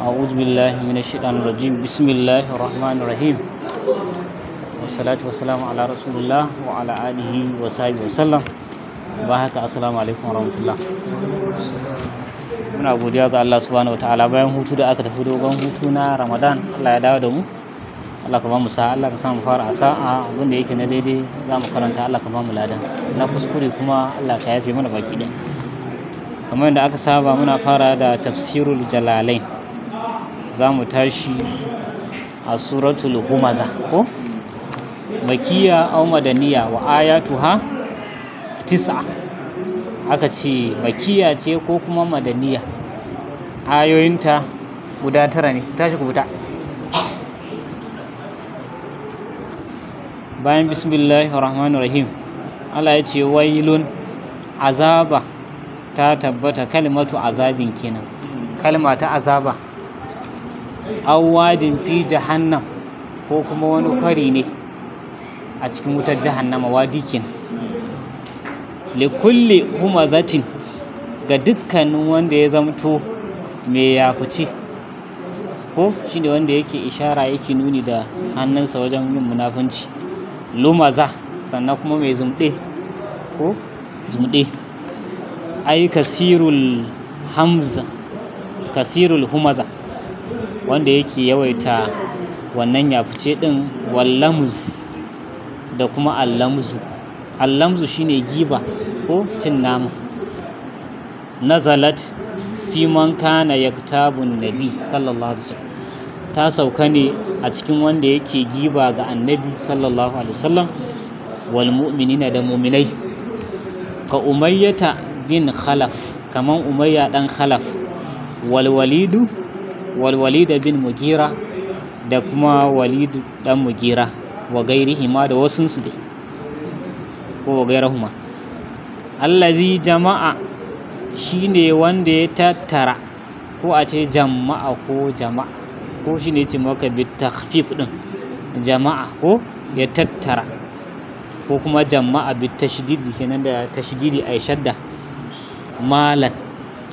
أعوذ بالله من الشيطان الرجيم بسم الله الرحمن الرحيم والصلاة والسلام على رسول الله وعلى آله وصحبه وسلم. Assalamu alaikum warahmatullah. Muna godiya ga Allah subhanahu wataala bayan hutu da aka tafi dogon hutu na Ramadan. Allah ya dawo da mu. Allah ka ba mu sa'a, Allah ka sa mu fara a sa'a, abinda yake na daidai za mu karanta, Allah ka ba mu ladan. Na kuskure kuma Allah ka yafe mana baki ɗaya. Kamar yadda aka saba muna fara da tafsirul jalalain. Za mu tashi a suratul humaza ko makiya aw madaniya wa ayatuha tis'a. Aka ce makiya ce ko kuma madaniya, ayoyinta guda 9 ne. Tashi ku fita. Bayan bismillahir rahmanir rahim, Allah ya ce wailun, azaba ta tabbata, kalimatu azabin kenan, kalma ta azaba. Awadin fi jahannam, ko kuma wani kwari ne a cikin wutar jahannama, wadi kenan. Likulli humazatin, ga dukkanin wanda ya zamto mai yafuci, ko shine wanda yake ishara, yake nuni da hannunsa wajen yin munafunci. Lumaza, sannan kuma mai zumɗe ko zumɗe. Ai kasirul hamza, kasirul humaza, wanda yake yawaita wannan yafice din. Wallamuz, da kuma allamzu. Allamzu shine giba ko cin nama. Nazalat fi man kana yaktabun nabi sallallahu alaihi wasallam, ta sauka ne a cikin wanda yake giba ga annabi sallallahu alaihi wasallam. Wal mu'minina, da mu'minai. Ka umayyata bin khalaf, kaman umayya dan khalaf. Wal walida bin mugira, da kuma walid dan mugira. Wa gairihi ma, da wasunsu dai, ko wa gairahuma. Allazi jama'a, shine wanda ya tattara, ko a ce jama'a ko jama'a, ko shi ne ce maka bi takhfif din, jama'a ko ya tattara, ko kuma jama'a bi tashdidi kenan, da tashdidi ay shadda. Malan,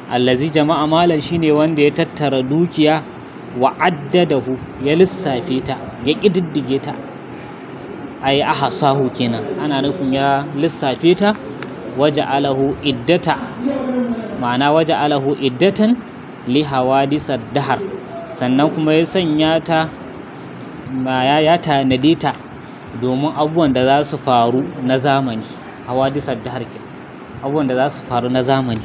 allazi jama'a malan, shine wanda ya tattara dukiya. Wa addadahu, ya lissafe ta, ya kididdige ta. Ay ahsahu kenan, ana nufin ya lissafe ta. Waja'alahu iddata, ma'ana waja'alahu iddatan li hawadisad dahar, sannan kuma ya sanya ta, ya tanade ta domin abubuwan da za su faru na zamani. Hawadisar da harkin, abubuwan da za su faru na zamani.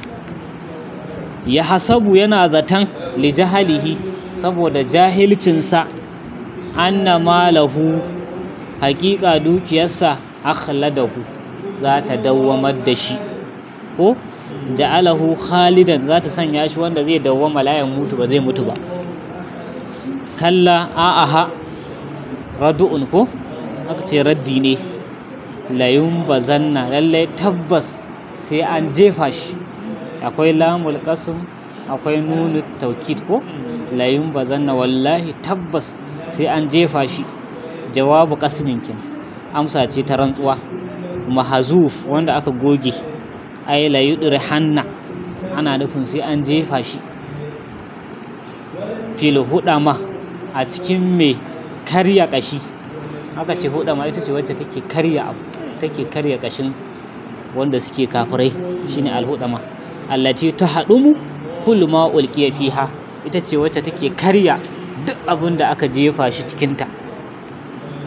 Ya hasabu, yana zaton, li jahalihi, saboda jahilcinsa, anna malahu, haƙiƙa dukiyarsa, akhladahu, za ta dawwamar da shi, ko ja'alahu khalidan, za ta sanya shi wanda zai dawwama, la ya mutu, ba zai mutu ba. Kalla, a'aha, radu'un ko aka ce raddi ne. Layun bazanna, lallai tabbas sai an jefa shi. Akwai lamul qasm, akwai nunu taukid ko. Layun bazanna, wallahi tabbas sai an jefa shi. Jawabu qasmin kin, amsa ce ta rantsuwa. Mahazuf, wanda aka goge. Ai la yudrihanna, ana nufin sai an jefa shi. Fil hudama, a cikin mai karya kashi. Aka ce hudama ita ce wacce take karya abu, take karya kashin wanda suke kafirai, shine alhudama. Allati tahdumu kullu ma ulqiya fiha, ita ce wacce take karya duk abin da aka jefa shi cikin ta.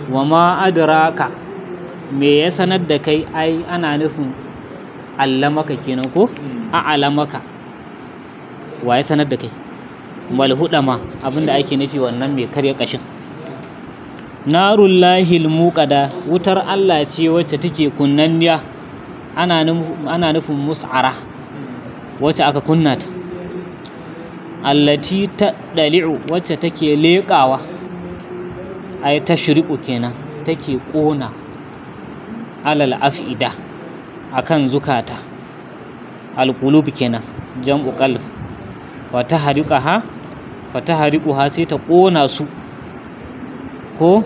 Wa ma adraka, me ya sanar da kai? Ai ana nufin allamaka kenan ko a'lamaka, wa ya sanar da kai? Malhudama, abinda ake nufi wannan mai karya kashin. Narullahi almuqada, wutar Allah ce wacce take kunnanniya. Ana nufin mus'ara, wacce aka kunna ta. Allati tadali'u, wacce take leƙawa. Ai tashriqu kenan, take ƙona. Alal af'ida, akan zukata. Alqulub kenan, jam'u qalb. Wa tahriquha, sai ta ƙona su, ko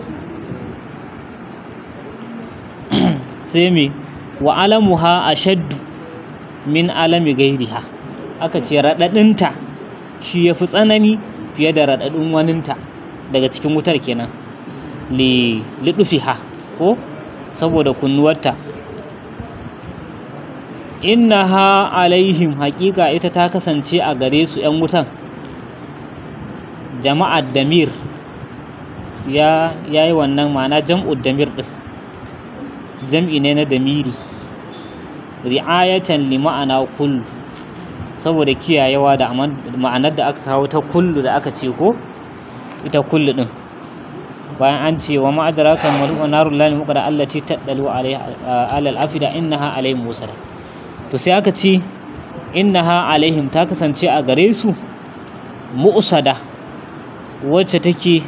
sai me. Wa alamuha ashaddu, min alami gairiha, aka ce raɗaɗinta shi ya fi tsanani fiye da raɗaɗin waninta daga cikin wutar kenan, liɗufiha ko saboda kunnuwarta. Innaha alaihim, haƙiƙa ita ta kasance a gare su 'yan wutan. Jama'ar damir ya yi wannan ma'ana jam'ud damir ɗin, jam'i ne na damiri, ri'ayatan li ma'ana kullu, saboda kiyayewa da ma'anar da aka kawo ta kullu da aka ce ko ita kullu ɗin, bayan an ce wa ma'adraka wa narul lahi muqada allati tadalu alal afida innaha alaihim musada, to sai aka ce innaha alaihim, ta kasance a gare su mu'sada, wacce take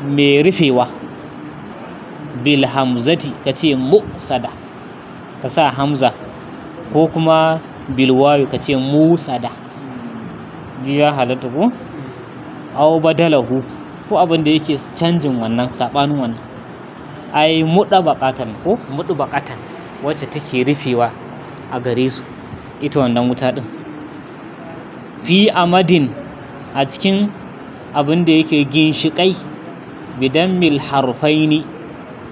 mai rufewa, bil hamzati ka ce mu'sada ka sa hamza, ko kuma bil wawi ka ce musada, ji ya halatta ko aw badalahu, ko abin da yake canjin wannan sabanin wannan, ai mudabaqatan ko mudabaqatan, wacce take rufewa a gare su ita wannan wuta din, fi amadin, a cikin abin da yake ginshiƙai, bidan mil harfaini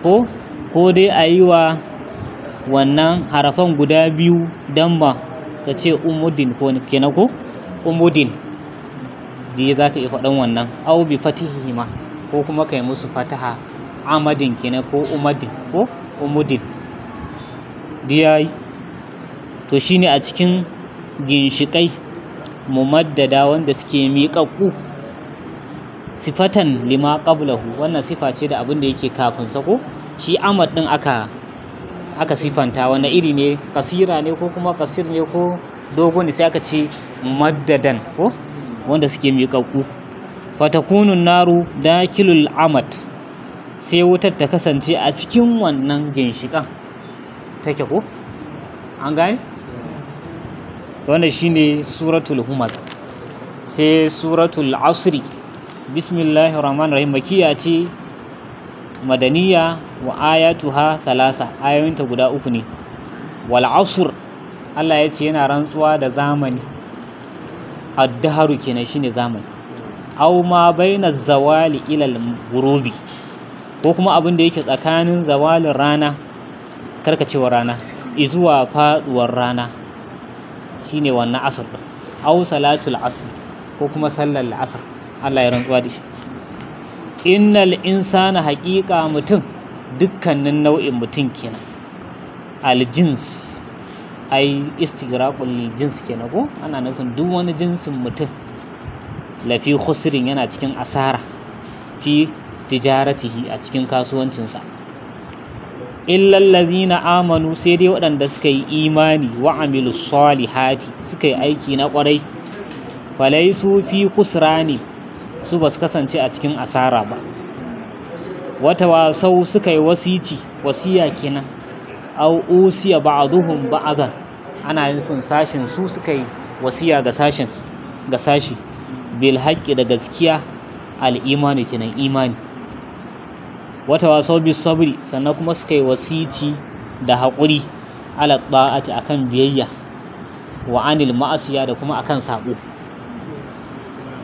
ko dai a yi wa wannan harafan guda biyu damma ka ce umudin ko kenan ko umudin, da za ka iya faɗan wannan, au bi fatihi ma, ko kuma kai musu fataha, amadin kenan ko umadin ko umudin, diyayi. To shine a cikin ginshiƙai mumaddada wanda suke miƙaƙƙu, sifatan lima qablahu, wannan sifa ce da abin da yake kafin sa ko shi amad din aka sifanta, wanda iri ne, kasira ne ko kuma kasir ne ko dogo ne, sai aka ce maddadan ko wanda suke miƙaƙƙu. Fatakunun naru dakilul amad, sai wutar ta kasance a cikin wannan ginshiƙan take ko an gane. Wannan shine suratul humaz. Sai suratul asri, bismillahir rahmanir rahim, makiya ce madaniya, wa ayatuha salasa, ayoyinta guda uku ne. Wal asr, Allah ya ce yana rantsuwa da zamani, ad-dahru kenan shine zamani, aw ma baina zawali ila al-ghurubi, ko kuma abin da yake tsakanin zawalin rana, karkacewar rana izuwa faduwar rana, shine wannan asr din, aw salatul asr, ko kuma sallar asr, Allah ya rantsuwa da shi. Innal insana, haƙiƙa mutum, dukkanin nau'in mutum kenan, aljins ai istighraqul jins kenan ko ana nufin duk wani jinsin mutum, lafi khusrin, yana cikin asara, fi tijaratihi, a cikin kasuwancinsa. Illal ladzina amanu, sai dai waɗanda suka yi imani, wa amilus salihati, suka yi aiki na ƙwarai, falaisu fi khusrani, su ba su kasance a cikin asara ba. Wata wasau, suka yi wasiya kenan, au usiya ba'duhum ba'dan, ana nufin sashin su suka yi wasiya ga sashi, bil haqqi, da gaskiya, al imani kenan imani. Wata wasau bis sabri, sannan kuma suka yi wasici da haƙuri, ala ta'ati, akan biyayya, wa anil ma'asiya, da kuma akan sabo.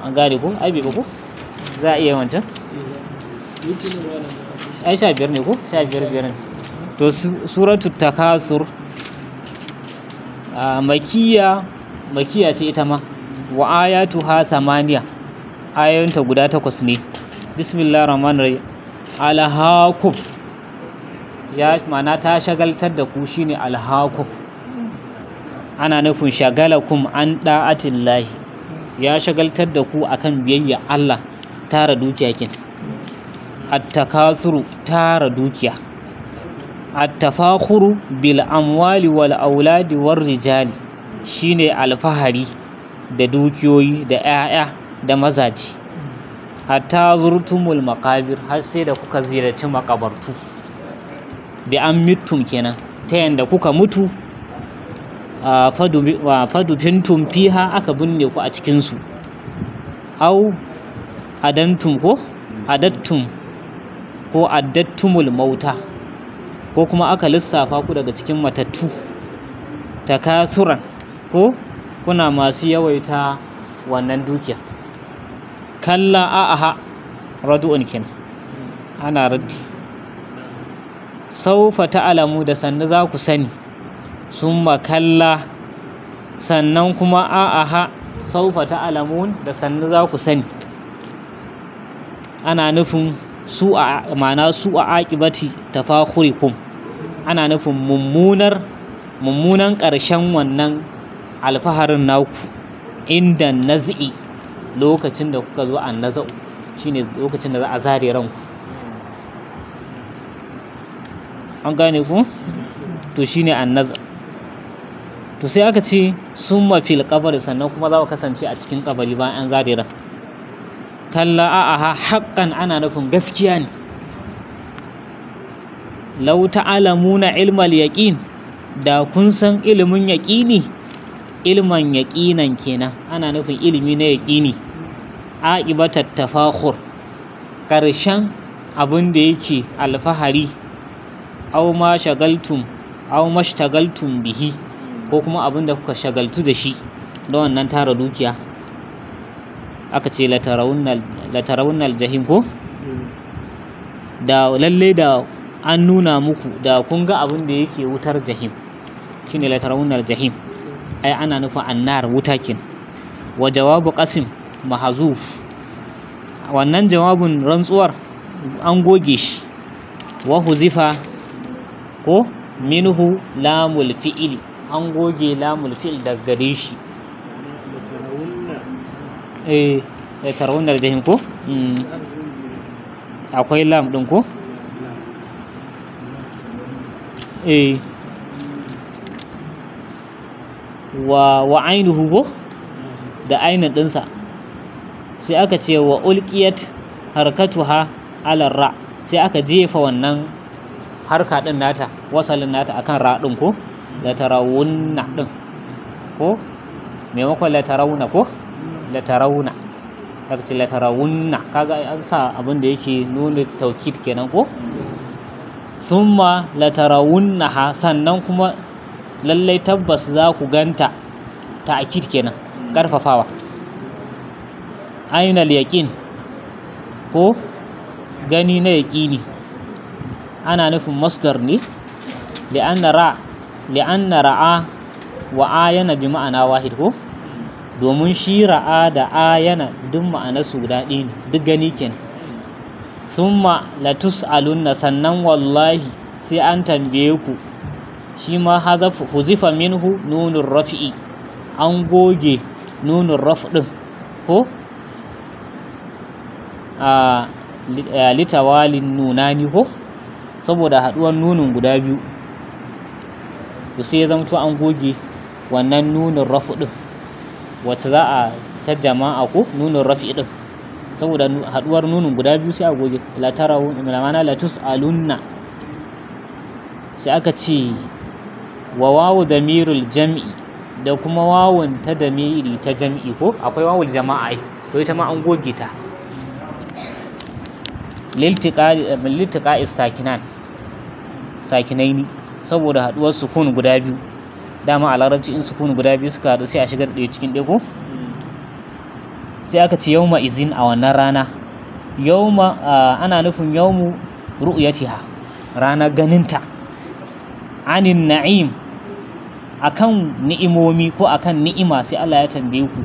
An gane ko ai bai ba ko za a iya wancan ai 15 ne ko 15 ne. To suratul takasur, makiya ce ita ma, wa ayatuha 8, ayoyinta guda 8 ne. Bismillahir rahmanir rahim, alhaakum, ya ma'ana ta shagaltar da ku, shine alhaakum, ana nufin shagalakum an da'atillahi, ya shagaltar da ku akan biyayya Allah, tara dukiya kin. At-takasuru, tara dukiya. At-tafakhuru bil amwali wal auladi war rijali, shine alfahari da dukiyoyi da 'ya'ya da mazaji. Hatta zurtumul maqabir, har sai da kuka ziyarci makabartu, bi an mittum kenan, ta yanda kuka mutu, fadufintum fiha, aka binne ku a cikinsu, au adantum ko adattum ko addattumul mauta, ko kuma aka lissafa ku daga cikin matattu, takasuran ko kuna masu yawaita wannan dukiya. Kalla a'aha radu'un kin ana raddi. Saufa ta'lamu da sannu za ku sani, summa kalla sannan kuma a'aha saufa ta'lamun da sannu za ku sani. Ana nufin su a aqibati tafakhurikum, ana nufin mummunan ƙarshen wannan alfaharin naku inda naz'i, lokacin da kuka zo an naza'u shine lokacin da za a zare ranku. An gane ku? To shine an-naz'. To sai aka ce summa fil qabri, sannan kuma za ku kasance a cikin kabari bayan an zare ran. Kalla a'aha haqqan ana nufin gaskiya ne. Law ta'lamuna ilmal yaqin, da kun san ilimin yaqini, ilman yaqinan kenan ana nufin ilimi na yaqini. Aqibatat tafakhur, ƙarshen abin da yake alfahari, aw ma shagaltum aw mashtagaltum bihi, ko kuma abin da kuka shagaltu da shi da wannan tara dukiya. Aka ce latarawunnal jahim ko? Da lalle da an nuna muku, da kun ga abin da yake wutar jahim, shine latarawunnal jahim, ai ana nufin annar, wuta kin. Wa jawabu qasim mahzuf, wannan jawabin rantsuwar an goge shi. Wa huzifa ko minhu lamul fi'ili, an goge lamul fi'il daga gare shi. Latarawunnal jahim ko? Akwai lam din ko? Wa ainuhu ko? Da ainin ɗinsa. Sai aka ce wa ulqiyat harkatuha ala ra, sai aka jefa wannan harka ɗin nata, wasalin nata akan ra ɗin ko? Latarawunna ɗin ko? Maimakon latarawuna ko? Latarawuna. Aka ce latarawunna, kaga an sa abin da yake nuna taukid kenan ko? Thumma latarawunnaha, sannan kuma lallai tabbas za ku ganta, ta'kid kenan, ƙarfafawa. Ainal yaqin ko? Gani na yaqini, ana nufin masdar ne. li'anna ra'a wa ayana bi ma'ana wahid ko? Domin shi ra'a da ayana duk ma'anarsu guda ɗaya ne, duk gani kenan. Summa latus'alunna, sannan wallahi sai an tambaye ku. Shi ma huzifa minhu nunur rafi'i, an goge nunur raf ɗin ko? Litawalin nunani ko? Saboda haɗuwar nunin guda biyu, to sai ya zamto an goge wannan nunin rafu ɗin, wacce za a ta jama'a ko nunin rafi ɗin, saboda haɗuwar nunin guda biyu sai a goge. Lamana latus'alunna, sai aka ce wa wawu damirul jam'i, da kuma wawun ta damiri ta jam'i ko? Akwai wawul jama'a, to ita ma an goge ta. Liltiqa'is sakinaini, saboda haduwar sukun guda biyu. Dama a larabci in sukun guda biyu suka haɗu sai a shigar ɗaya cikin ɗaya ko? Sai aka ce yawma izin, a wannan rana. Yawma ana nufin yawmu ru'yatiha, ranar ganinta. Anin na'im, akan ni'imomi ko akan ni'ima sai Allah ya tambaye ku.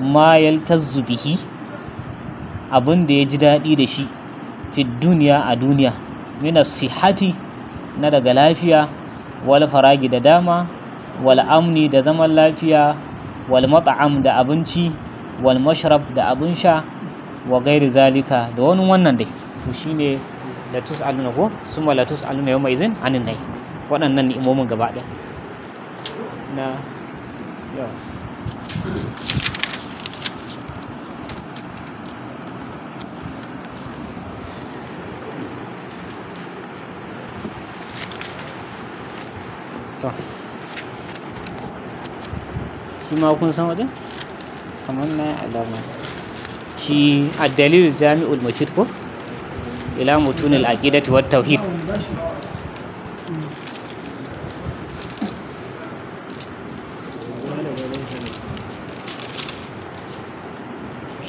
Ma yaltazzu bihi, abin da ya ji daɗi da shi, fi duniya, a duniya, mina sihati, na daga lafiya, wal faragi da dama, wal amni da zaman lafiya, wal mat'am da abinci, wal mashrab da abin sha, wa gairi zalika da wani wannan dai. To shine latus'aluna ko? Summa latus'aluna yawma izin anin na'im. Waɗannan ni'imomin gaba ɗaya na yau. To shi ma kun san wajen? Kamar na alama shi ad-dalil jami'ul mufid ko? Ila mutunil aqidati wat tauhid.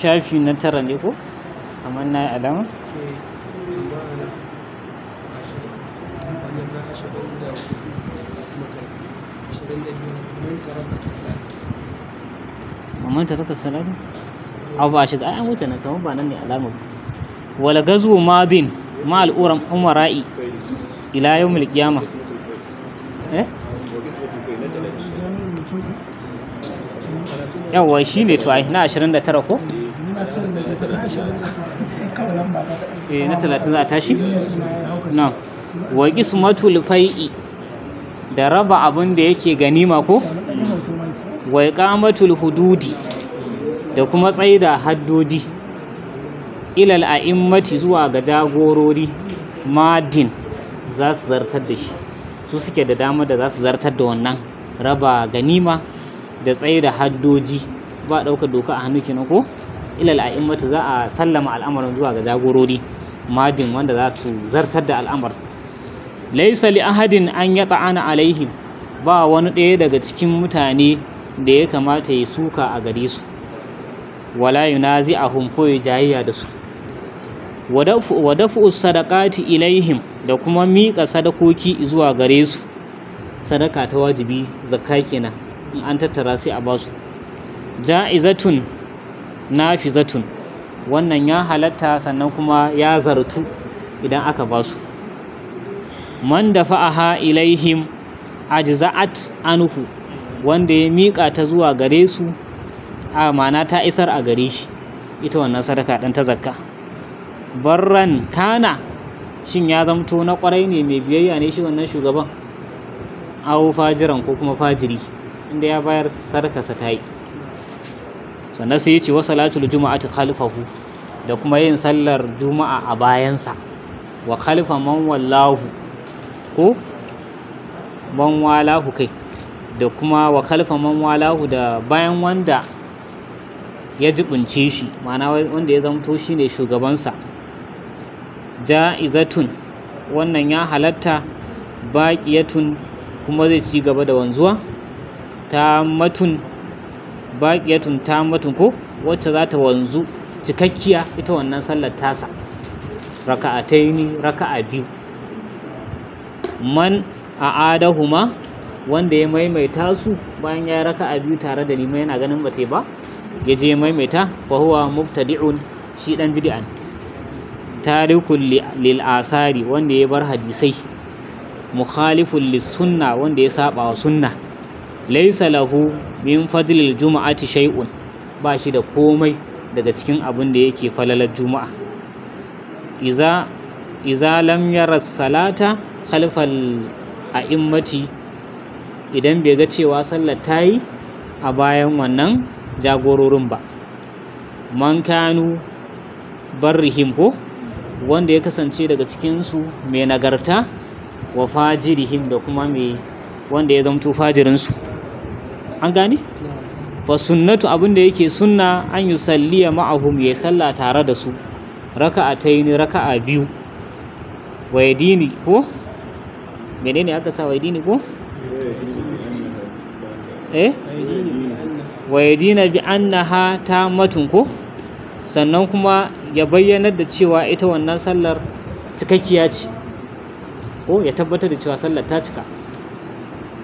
shafi na 9 ne ko kamar na yi alama man taraka salati aw ba shiga an wuce nan kamar ba nan ne alama wala gazu madin ma al'uram umara'i ila yawmil qiyamah yawa shine to ai na 29 ko na 30 za a tashi na wa qismatul fai'i da raba abin da yake ganima ko wa iqamatul hududi da kuma tsaida haddodi ilal a'immati zuwa ga jagorori madin za su zartar da shi su suke da dama da za su zartar da wannan raba ganima da tsaida haddoji ba ɗaukar doka a hannu kenan ko ilal a'immati za a sallama al'amarin zuwa ga jagorori madin wanda za su zartar da al'amar laisa li ahadin an yata'ana alaihim ba wani ɗaya daga cikin mutane da ya kamata ya suka a gare su wala yunazi'ahum ko ya jayayya da su wa daf'u sadaqati ilaihim da kuma miƙa sadakoki zuwa gare su sadaka ta wajibi zakka kenan in an tattara sai a basu ja'izatun nafizatun wannan ya halatta sannan kuma ya zartu idan aka basu man dafa'aha ilaihim ajza'at anhu wanda ya miƙa ta zuwa gare su a ma'ana ta isar a gare shi ita wannan sadaka ɗan ta zakka barran kana shin ya zamto na ƙwarai ne mai biyayya ne shi wannan shugaban aw fajiran ko kuma fajiri inda ya bayar sadakarsa ta yi sannan sai ya ce wa salatul juma'ati khalfahu da kuma yin sallar juma'a a bayansa wa khalfa man wallahu ko man walahu kai da kuma wa khalfa man walahu da bayan wanda ya jibince shi ma'ana wanda ya zamto shine shugabansa ja'izatun wannan ya halatta baqiyatun kuma zai ci gaba da wanzuwa tamatun baqiyatun tamatun ko wacce za ta wanzu cikakkiya ita wannan sallar tasa raka'ataini raka'a biyu man a'adahuma wanda ya maimaita su bayan ya raka'a biyu tare da limai yana ganin bate ba ya je maimaita fa huwa mubtadi'un shi dan bid'an tarikul lil asari wanda ya bar hadisai mukhalifun lis sunna wanda ya saba wa sunna laysa lahu min fadlil jumu'ati shay'un ba shi da komai daga cikin abin da yake falalar juma'a iza lam yara salata khalfal a'immati idan bai ga cewa sallar ta yi a bayan wannan jagororin ba man kanu barrihim ko wanda ya kasance daga cikinsu mai nagarta wa fajirihim da kuma mai wanda ya zamto fajirinsu an gane? fa sunnatu abinda yake sunna an yi salliya ma'ahum ya salla tare da su raka'ataini raka'a biyu wa yadini ko menene aka sa wa yadini ko wa yadina bi annaha tamatun ko sannan kuma ya bayyanar da cewa ita wannan sallar cikakkiya ce ko ya tabbatar da cewa sallar ta cika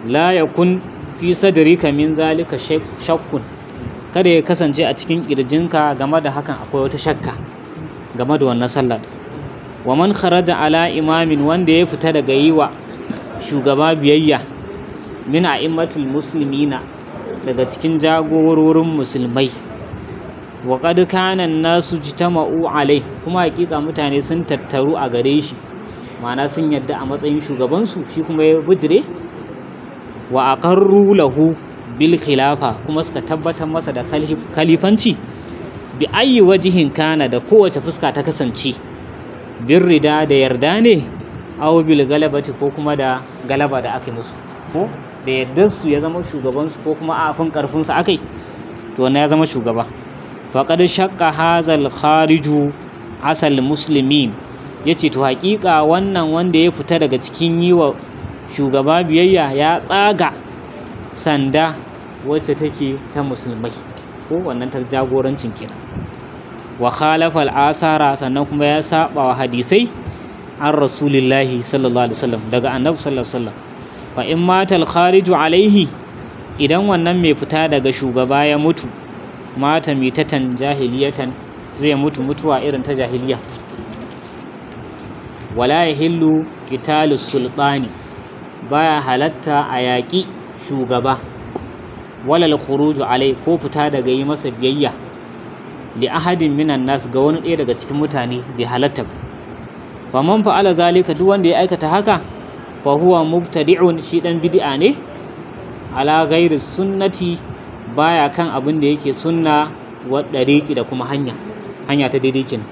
la yakun fi sadrika min zalika shakkun kada ya kasance a cikin kirjinka game da hakan akwai wata shakka game da wannan sallar wa man kharaja ala imamin wanda ya fita daga yiwa shugaba biyayya min a'immatul muslimina daga cikin jagororin musulmai wa qad kana an-nasu jitama'u alai kuma hakika mutane sun tattaru a gare shi ma'ana sun yadda a matsayin shugabansu shi kuma ya bijire wa aqarru lahu bil khilafa kuma suka tabbatar masa da khalifanci bi ayi wajihin kana da kowace fuska ta kasance bin rida da yarda ne aw bil galabati ko kuma da galaba da aka musu ko da yardar su ya zama shugabansu ko kuma a afin karfin su akai to wannan ya zama shugaba faqad shaqqa hazal khariju asal muslimin yace to haƙiƙa wannan wanda ya fita daga cikin yiwa shugaba biyayya ya tsaga sanda wacce take ta musulmai ko wannan ta jagorancin kenan wa khalafa al-asara sannan kuma ya saba wa hadisai an rasulillahi sallallahu alaihi wasallam daga annabi sallallahu alaihi wasallam fa in mata al-khariju alaihi idan wannan mai fita daga shugaba ya mutu mata mitatan jahiliyatan zai mutu mutuwa irin ta jahiliya wala yahillu qitalu sultani baya halatta a yaƙi shugaba walal khuruju alai ko fita daga yi masa biyayya li ahadin minan nas ga wani ɗaya daga cikin mutane bai halatta ba fa man fa'ala zalika duk wanda ya aikata haka fa huwa mubtadi'un shi dan bid'a ne ala ghairi sunnati baya kan abin da yake sunna wa dariqi da kuma hanya ta daidai kenan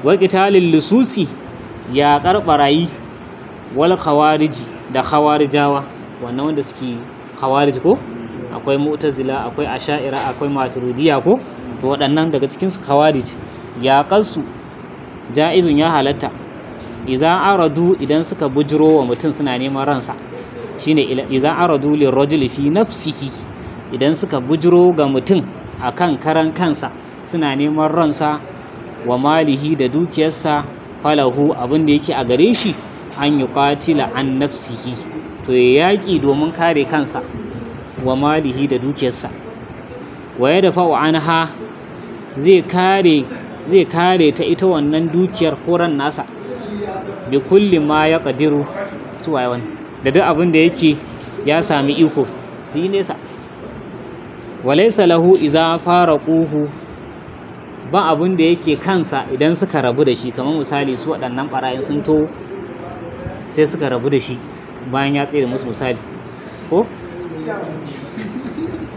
wa qitalil lususi ya karbarayi wal khawariji da khawarijawa wannan wanda suke khawarij ko akwai mu'tazila akwai asha'ira akwai maturidiyya ko to waɗannan daga cikin su khawarij ya kansu ja'izun ya halatta idan aradu idan suka bujiro wa mutum suna neman ransa shine idan aradu lirrajuli fi nafsihi idan suka bujiro ga mutum akan karan kansa suna neman ransa wa malihi da dukiyarsa falahu abin da yake a gare shi an yuqatila an nafsihi to ya yaƙi domin kare kansa wa malihi da dukiyarsa wa yadfa'u anha zai kare ta ita wannan dukiyar koran nasa bi kulli ma ya qadiru tuwaye wani da duk abin da yake ya sami iko su yi nesa walaysa lahu idza faraquhu ba abin da yake kansa idan suka rabu da shi kamar misali su waɗannan ɓarayin sun to sai suka rabu da shi bayan ya tsere musu misali ko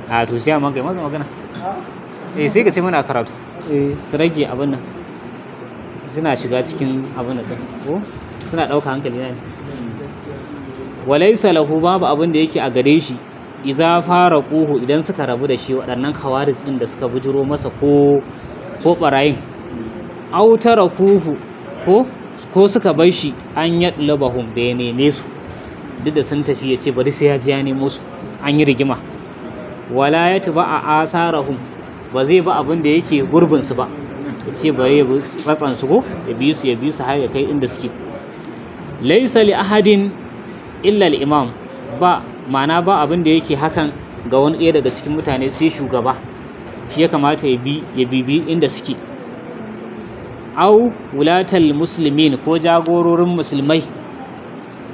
a to sai man kai masa magana sai ka ce muna karatu su rage abin nan suna shiga cikin abin da ko suna ɗauka hankali na ne walaysa lahu babu abin da yake a gare shi idza faraquhu idan suka rabu da shi waɗannan khawarij din da suka bujiro masa ko barayin aw tarakuhu ko suka bar shi an yatlabahum da ya neme su duk da sun tafi ya ce bari sai ya ji ya nemo su an yi rigima wala yatba a asarahum ba zai ba abin da yake gurbin su ba ya ce bari ya ratsan su ko ya bi su har ya kai inda suke laysa li ahadin illa al-imam ba ma'ana ba abin da yake hakan ga wani ɗaya daga cikin mutane sai shugaba shi ya kamata ya bibi inda suke au wulatal muslimin ko jagororin musulmai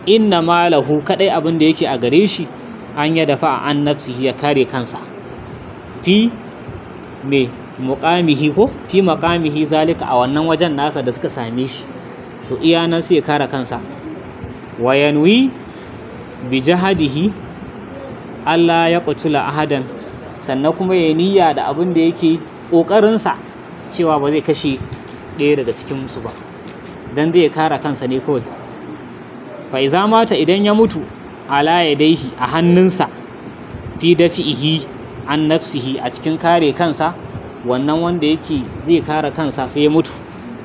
inna ma lahu kadai abin da yake a gare shi an ya dafa an nafsihi ya kare kansa fi me muqamihi ko fi maqamihi zalika a wannan wajen nasa da suka same shi to iya nan sai ya kare kansa wa yanwi bi jahadihi Allah ya qutula ahadan sannan kuma ya niyya da abin da yake ƙoƙarinsa cewa ba zai kashe ɗaya daga cikin su ba dan zai kare kansa ne kawai fa iza mata idan ya mutu ala yadaihi a hannunsa fi dafihi an nafsihi a cikin kare kansa wannan wanda yake zai kare kansa sai ya mutu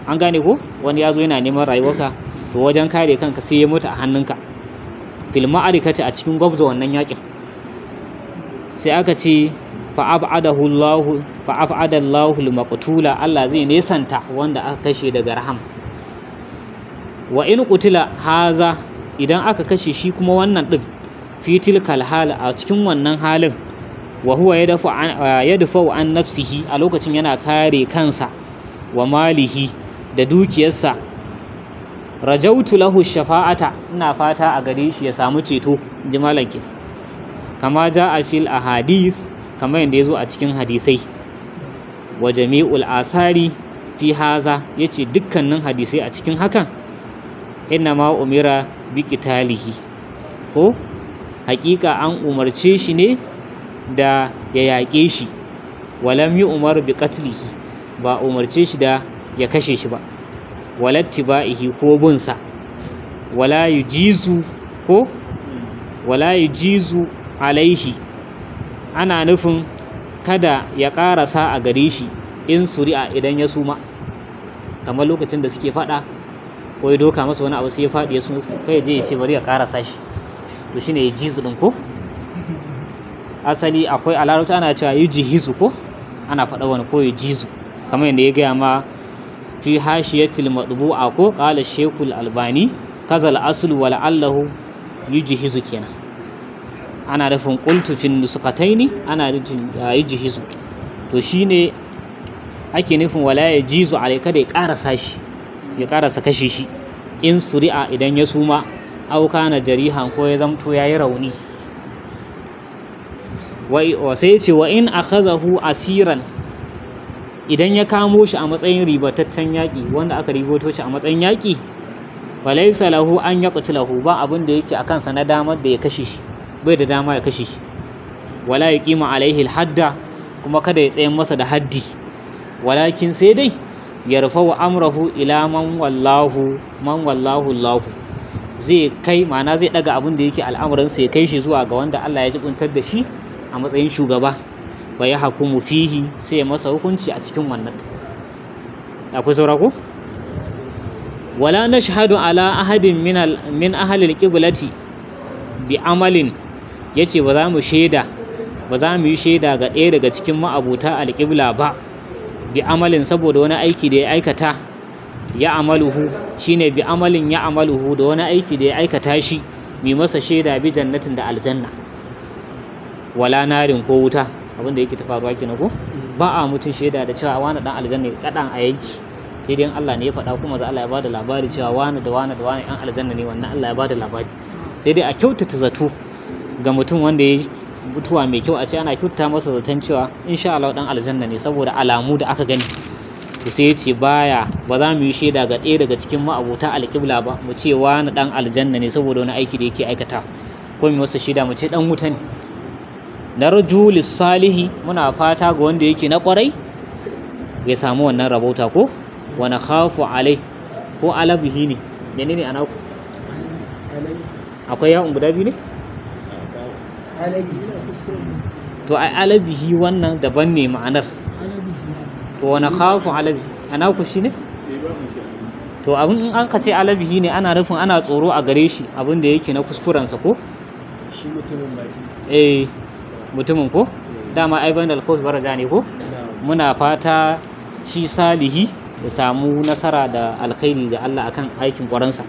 an gane ko wani ya zo yana neman rayuwarka to wajen kare kanka sai ya mutu a hannunka fil ma'arikati a cikin gwabza wannan yakin sai aka ce fa'ab'ada Allahu al-maqtula Allah zai nesanta wanda aka kashe daga rahama wa in qutila haza idan aka kashe shi kuma wannan din fi tilkal hal a cikin wannan halin wa huwa yadfa an nafsihi a lokacin yana kare kansa wa malihi da dukiyarsa rajautu lahu shafa'ata ina fata a gare shi ya samu ceto ji malaki kama ja'a fil ahadith kamar yadda ya zo a cikin hadisai wa jami'ul asari fi haza yace dukkanin hadisai a cikin hakan inna ma umira bi qitalihi ko hakika an umarce shi ne da ya yaƙe shi walam yi umar bi qatlihi ba umarce shi da ya kashe shi ba walattiba'ihi ko bunsa wala yujizu alaihi ana nufin kada ya ƙarasa a gare shi in suri'a idan ya suma kamar lokacin da suke faɗa ko ya doka masa wani abu sai ya faɗi ya suma kai je ya ce bari ya ƙarasa shi to shine ya jizu ɗin ko asali akwai a larabci ana cewa yi jihizu ko ana faɗa wani ko ya jizu kamar yadda ya gaya ma fi hashiyatil madbu'a ko qala shaykhul albani kazal aslu wa la'allahu yujhizu kenan ana nufin qultu fin nusqataini ana nufin yujhizu to shine ake nufin wala yajizu alayka da ya karasa shi ya karasa kashe shi in suri'a idan ya suma au kana jarihan ko ya zamto yayi rauni wa sai ce wa in akhazahu asiran idan ya kamo shi a matsayin ribataccen yaƙi wanda aka ribato shi a matsayin yaƙi falaysa lahu an yaqtulahu ba abin da yake akan sa na damar da ya kashe shi bai da dama ya kashe shi wala yuqima alaihi alhadda kuma kada ya tsayar masa da haddi walakin sai dai yarfa'u amrahu ila man wallahu Allah zai kai ma'ana zai daga abin da yake al'amuran sa ya kai shi zuwa ga wanda Allah ya jibuntar da shi a matsayin shugaba wa ya hukumu fihi sai ya masa hukunci a cikin wannan akwai saura ko wala nashhadu ala ahadin min ahli alqiblati bi amalin yace ba za mu yi shaida ga ɗaya daga cikin ma'abuta alqibla ba bi amalin saboda wani aiki da ya aikata ya amaluhu shine bi amalin ya amaluhu da wani aiki da ya aikata shi mai masa shaida bi jannatin da aljanna wala narin ko wuta abinda yake ta faruwa kenan ko ba a mutum shaida da cewa wani dan aljanna ne kadan a yanki sai dai Allah ne ya faɗa kuma za Allah ya bada labari cewa wani da wani da wani ɗan aljanna ne wannan Allah ya bada labari sai dai a kyautata zato ga mutum wanda ya mutuwa mai kyau a ce ana kyautata masa zaton cewa insha Allah dan aljanna ne saboda alamu da aka gani to sai ya ce ba za mu yi shaida ga ɗaya daga cikin ma'abuta alƙibla ba mu ce wani dan aljanna ne saboda wani aiki da yake aikata ko mu masa shaida mu ce dan wuta ne narju lissalihi muna fata ga wanda yake na kwarai ya samu wannan rabauta ko wa nakhafu alai ko alabihi ne menene ana ku akwai yawon guda biyu ne to ai alabihi wannan daban ne ma'anar to wa nakhafu alabi ana ku shine to abin in an kace alabihi ne ana nufin ana tsoro a gare shi abin da yake na kuskurensa ko shi mutumin baki mutumin ko dama ai bainal khawfi waraja ne ko muna fata shi salihi ya samu nasara da alkhairi da Allah akan aikin kwaransa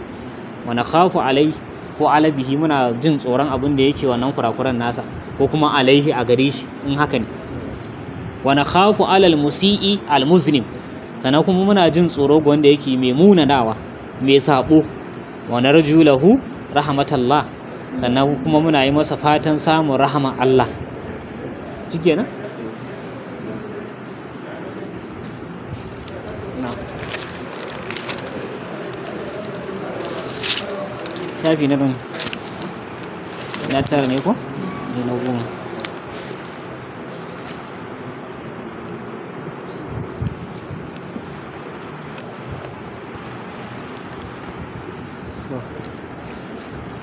wa nakhafu alai ko alabihi muna jin tsoron abin da yake wannan kurakuran nasa ko kuma alaihi a gare shi in haka ne wa nakhafu alal musii al muslim sannan kuma muna jin tsoro ga wanda yake mai munanawa mai sabo wa narju lahu rahmatallah sannan kuma muna yi masa fatan samun rahama Allah shikenan shafi na ɗin na tara ne ko? ne na goma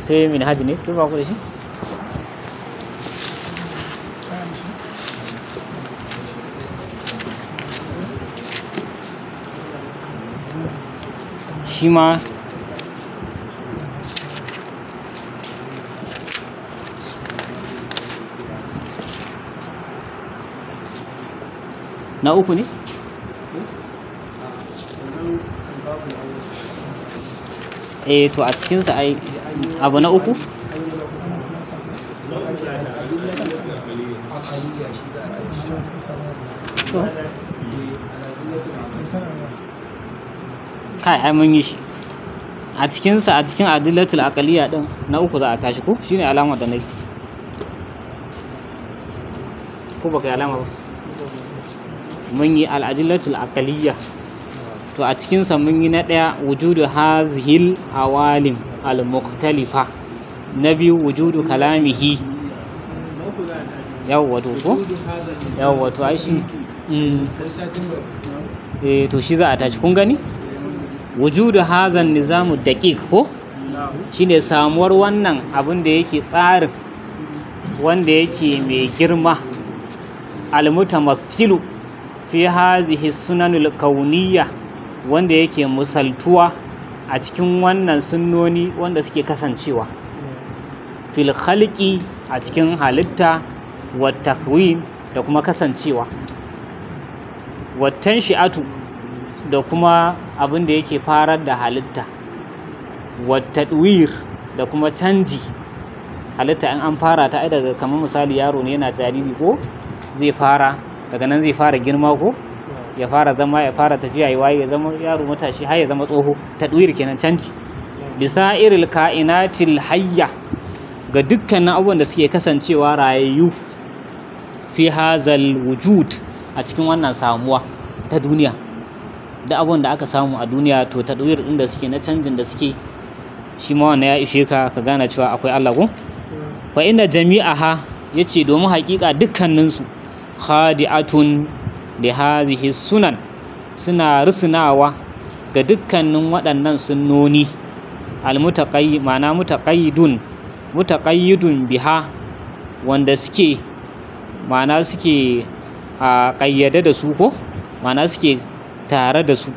sai min haji ne duk ba ku da shi? shi ma na uku ne? To a cikinsa ai abu na uku? kai ai mun yi shi a cikinsa a cikin adillatul aqliya din na uku za a tashi ko shine alama da nayi ko baka yi alama ba mun yi al-adillatul aqliya to a cikinsa mun yi na ɗaya wujudu hazihil awalim al-mukhtalifa na biyu wujudu kalamihi yawwa to ko yawwa to ai shi to shi za a tashi kun gani wujudu hazan nizamu daqiq ko shine samuwar wannan abin da yake tsarin wanda yake mai girma al-mutamathilu fi hazihi sunanul kauniyya wanda yake musaltuwa a cikin wannan sunnoni wanda suke kasancewa fil khalqi a cikin halitta wa takwin da kuma kasancewa wattan shi'atu da kuma abin da yake farar da halitta, wattadwir da kuma canji halitta in an fara ta daga kamar misali yaro ne yana jariri ko zai fara daga nan zai fara girma ko ya fara zama ya fara tafiya ya waye ya zama yaro matashi har ya zama tsoho. Tadwir kenan canji. Bisa'iril ka'inatil hayya ga dukkanin abubuwan da suke kasancewa rayayyu fi hazal wujud a cikin wannan samuwa ta duniya, da abubuwan da aka samu a duniya to tadwir din da suke na canjin da suke shi ma wannan ya ishe ka gane cewa akwai Allah ko. Fa inna jami'aha yace domin haƙiƙa dukkaninsu khadi'atun li hazihi sunan suna rusunawa ga dukkanin waɗannan sunnoni ma'ana mutaqayyidun biha wanda suke ma'ana suke a ƙayyade da su ko ma'ana suke tare da su.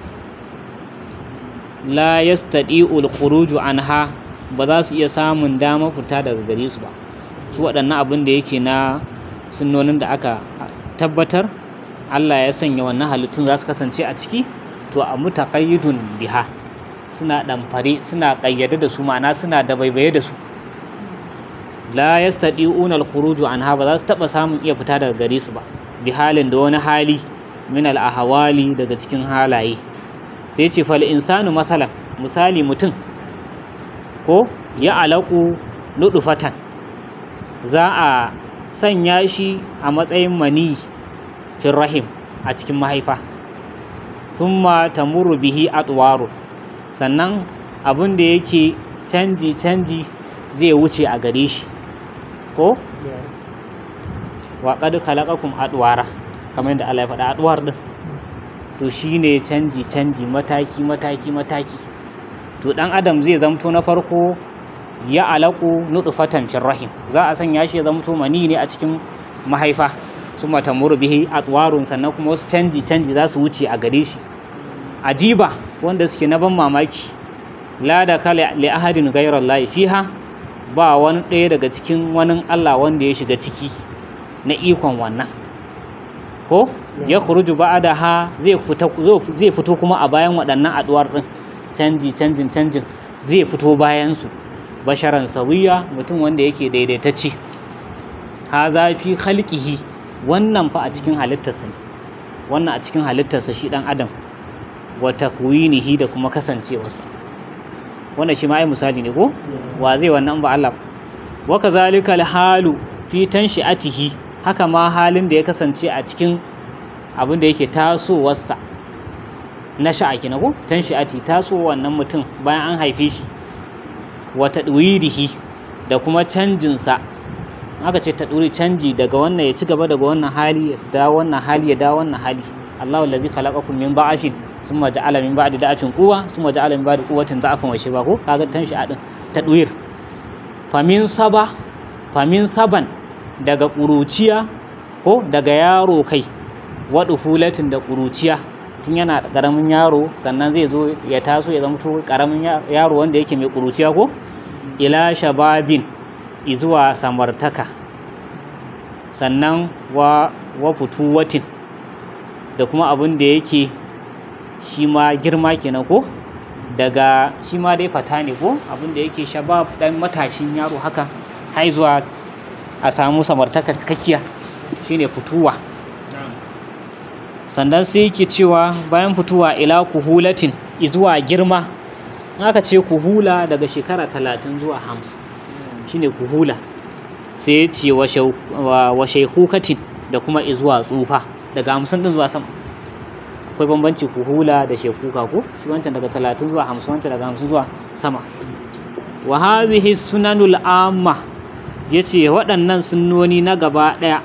La yastadi'ul khuruju anha ba za su iya samun dama fita daga gare su ba. Su waɗannan abin da yake na sunnonin da aka tabbatar Allah ya sanya wannan halittun za su kasance a ciki, to a mutaqayyidun biha suna ɗamfare suna ƙayyade da su ma'ana suna da baibaye da su. La yastadi'una al-khuruju anha ba za su taɓa samun iya fita daga gare su ba, bi halin da wani hali min al-ahwali daga cikin halaye. Sai ce fal insanu masalan misali mutum ko ya alaƙu nudufatan za a sanya shi a matsayin mani fil rahim a cikin mahaifa, thumma tamurru bihi atwaru sannan abin da yake canji zai wuce a gare shi ko wa qad khalaqakum atwara kamar yadda Allah ya faɗa atwar din to shine canji mataki to dan adam zai zamto na farko ya alaƙu nudufatan fil rahim za a sanya shi ya zamto mani ne a cikin mahaifa, summa tamurru bihi atwarun sannan kuma wasu canji za su wuce a gare shi ajiba wanda suke na ban mamaki. La da kala li ahadin ghayrallahi fiha ba wani ɗaya daga cikin wani Allah wanda ya shiga ciki na ikon wannan ko ya khuruju ba'daha zai fito kuma a bayan waɗannan addu'ar din canjin zai fito bayan su basharan sawiya mutum wanda yake daidaitacce. Haza fi khalqihi wannan fa a cikin halittarsa ne, wannan a cikin halittarsa shi dan adam wa takwinihi da kuma kasancewarsa. Wannan shi ma ai misali ne ko wa zai wannan ba Allah. Wa kazalika halu fi tanshi'atihi haka ma halin da ya kasance a cikin abin da yake tasowarsa na sha'aki na ko tanshi'ati taso wannan mutum bayan an haife shi, wa tadwirihi da kuma canjinsa. Aka ce tadwiri canji daga wannan ya ci gaba daga wannan hali ya dawo wannan hali ya dawo wannan hali. Allahu allazi khalaqakum min da'afin thumma ja'ala min ba'di da'afin quwwa thumma ja'ala min ba'di quwwatin da'afan wa shayba ko kaga tanshi'a din tadwir. Famin saban daga ƙuruciya ko daga yaro kai, waɗu hulatin da ƙuruciya tun yana ƙaramin yaro sannan zai zo ya taso ya zama ƙaramin yaro wanda yake mai ƙuruciya ko ila shababin izuwa samartaka, sannan wa futuwatin da kuma abin da yake shi ma girma kenan ko daga shi ma dai fata ne ko abin da yake shabab dan matashin yaro haka har zuwa a samu samartaka cikakkiya shine fituwa. Sannan sai yake cewa bayan fituwa ila kuhulatin izuwa girma. Aka ce kuhula daga shekara 30 zuwa 50 shine kuhula. Sai ya ce wa shaykhukatin da kuma izuwa tsufa daga 50 din zuwa sama. Akwai bambanci kuhula da shekuka ko shi wancan daga 30 zuwa 50 wancan daga 50 zuwa sama. Wa hadhihi sunanul amma yace waɗannan sunnoni na gaba ɗaya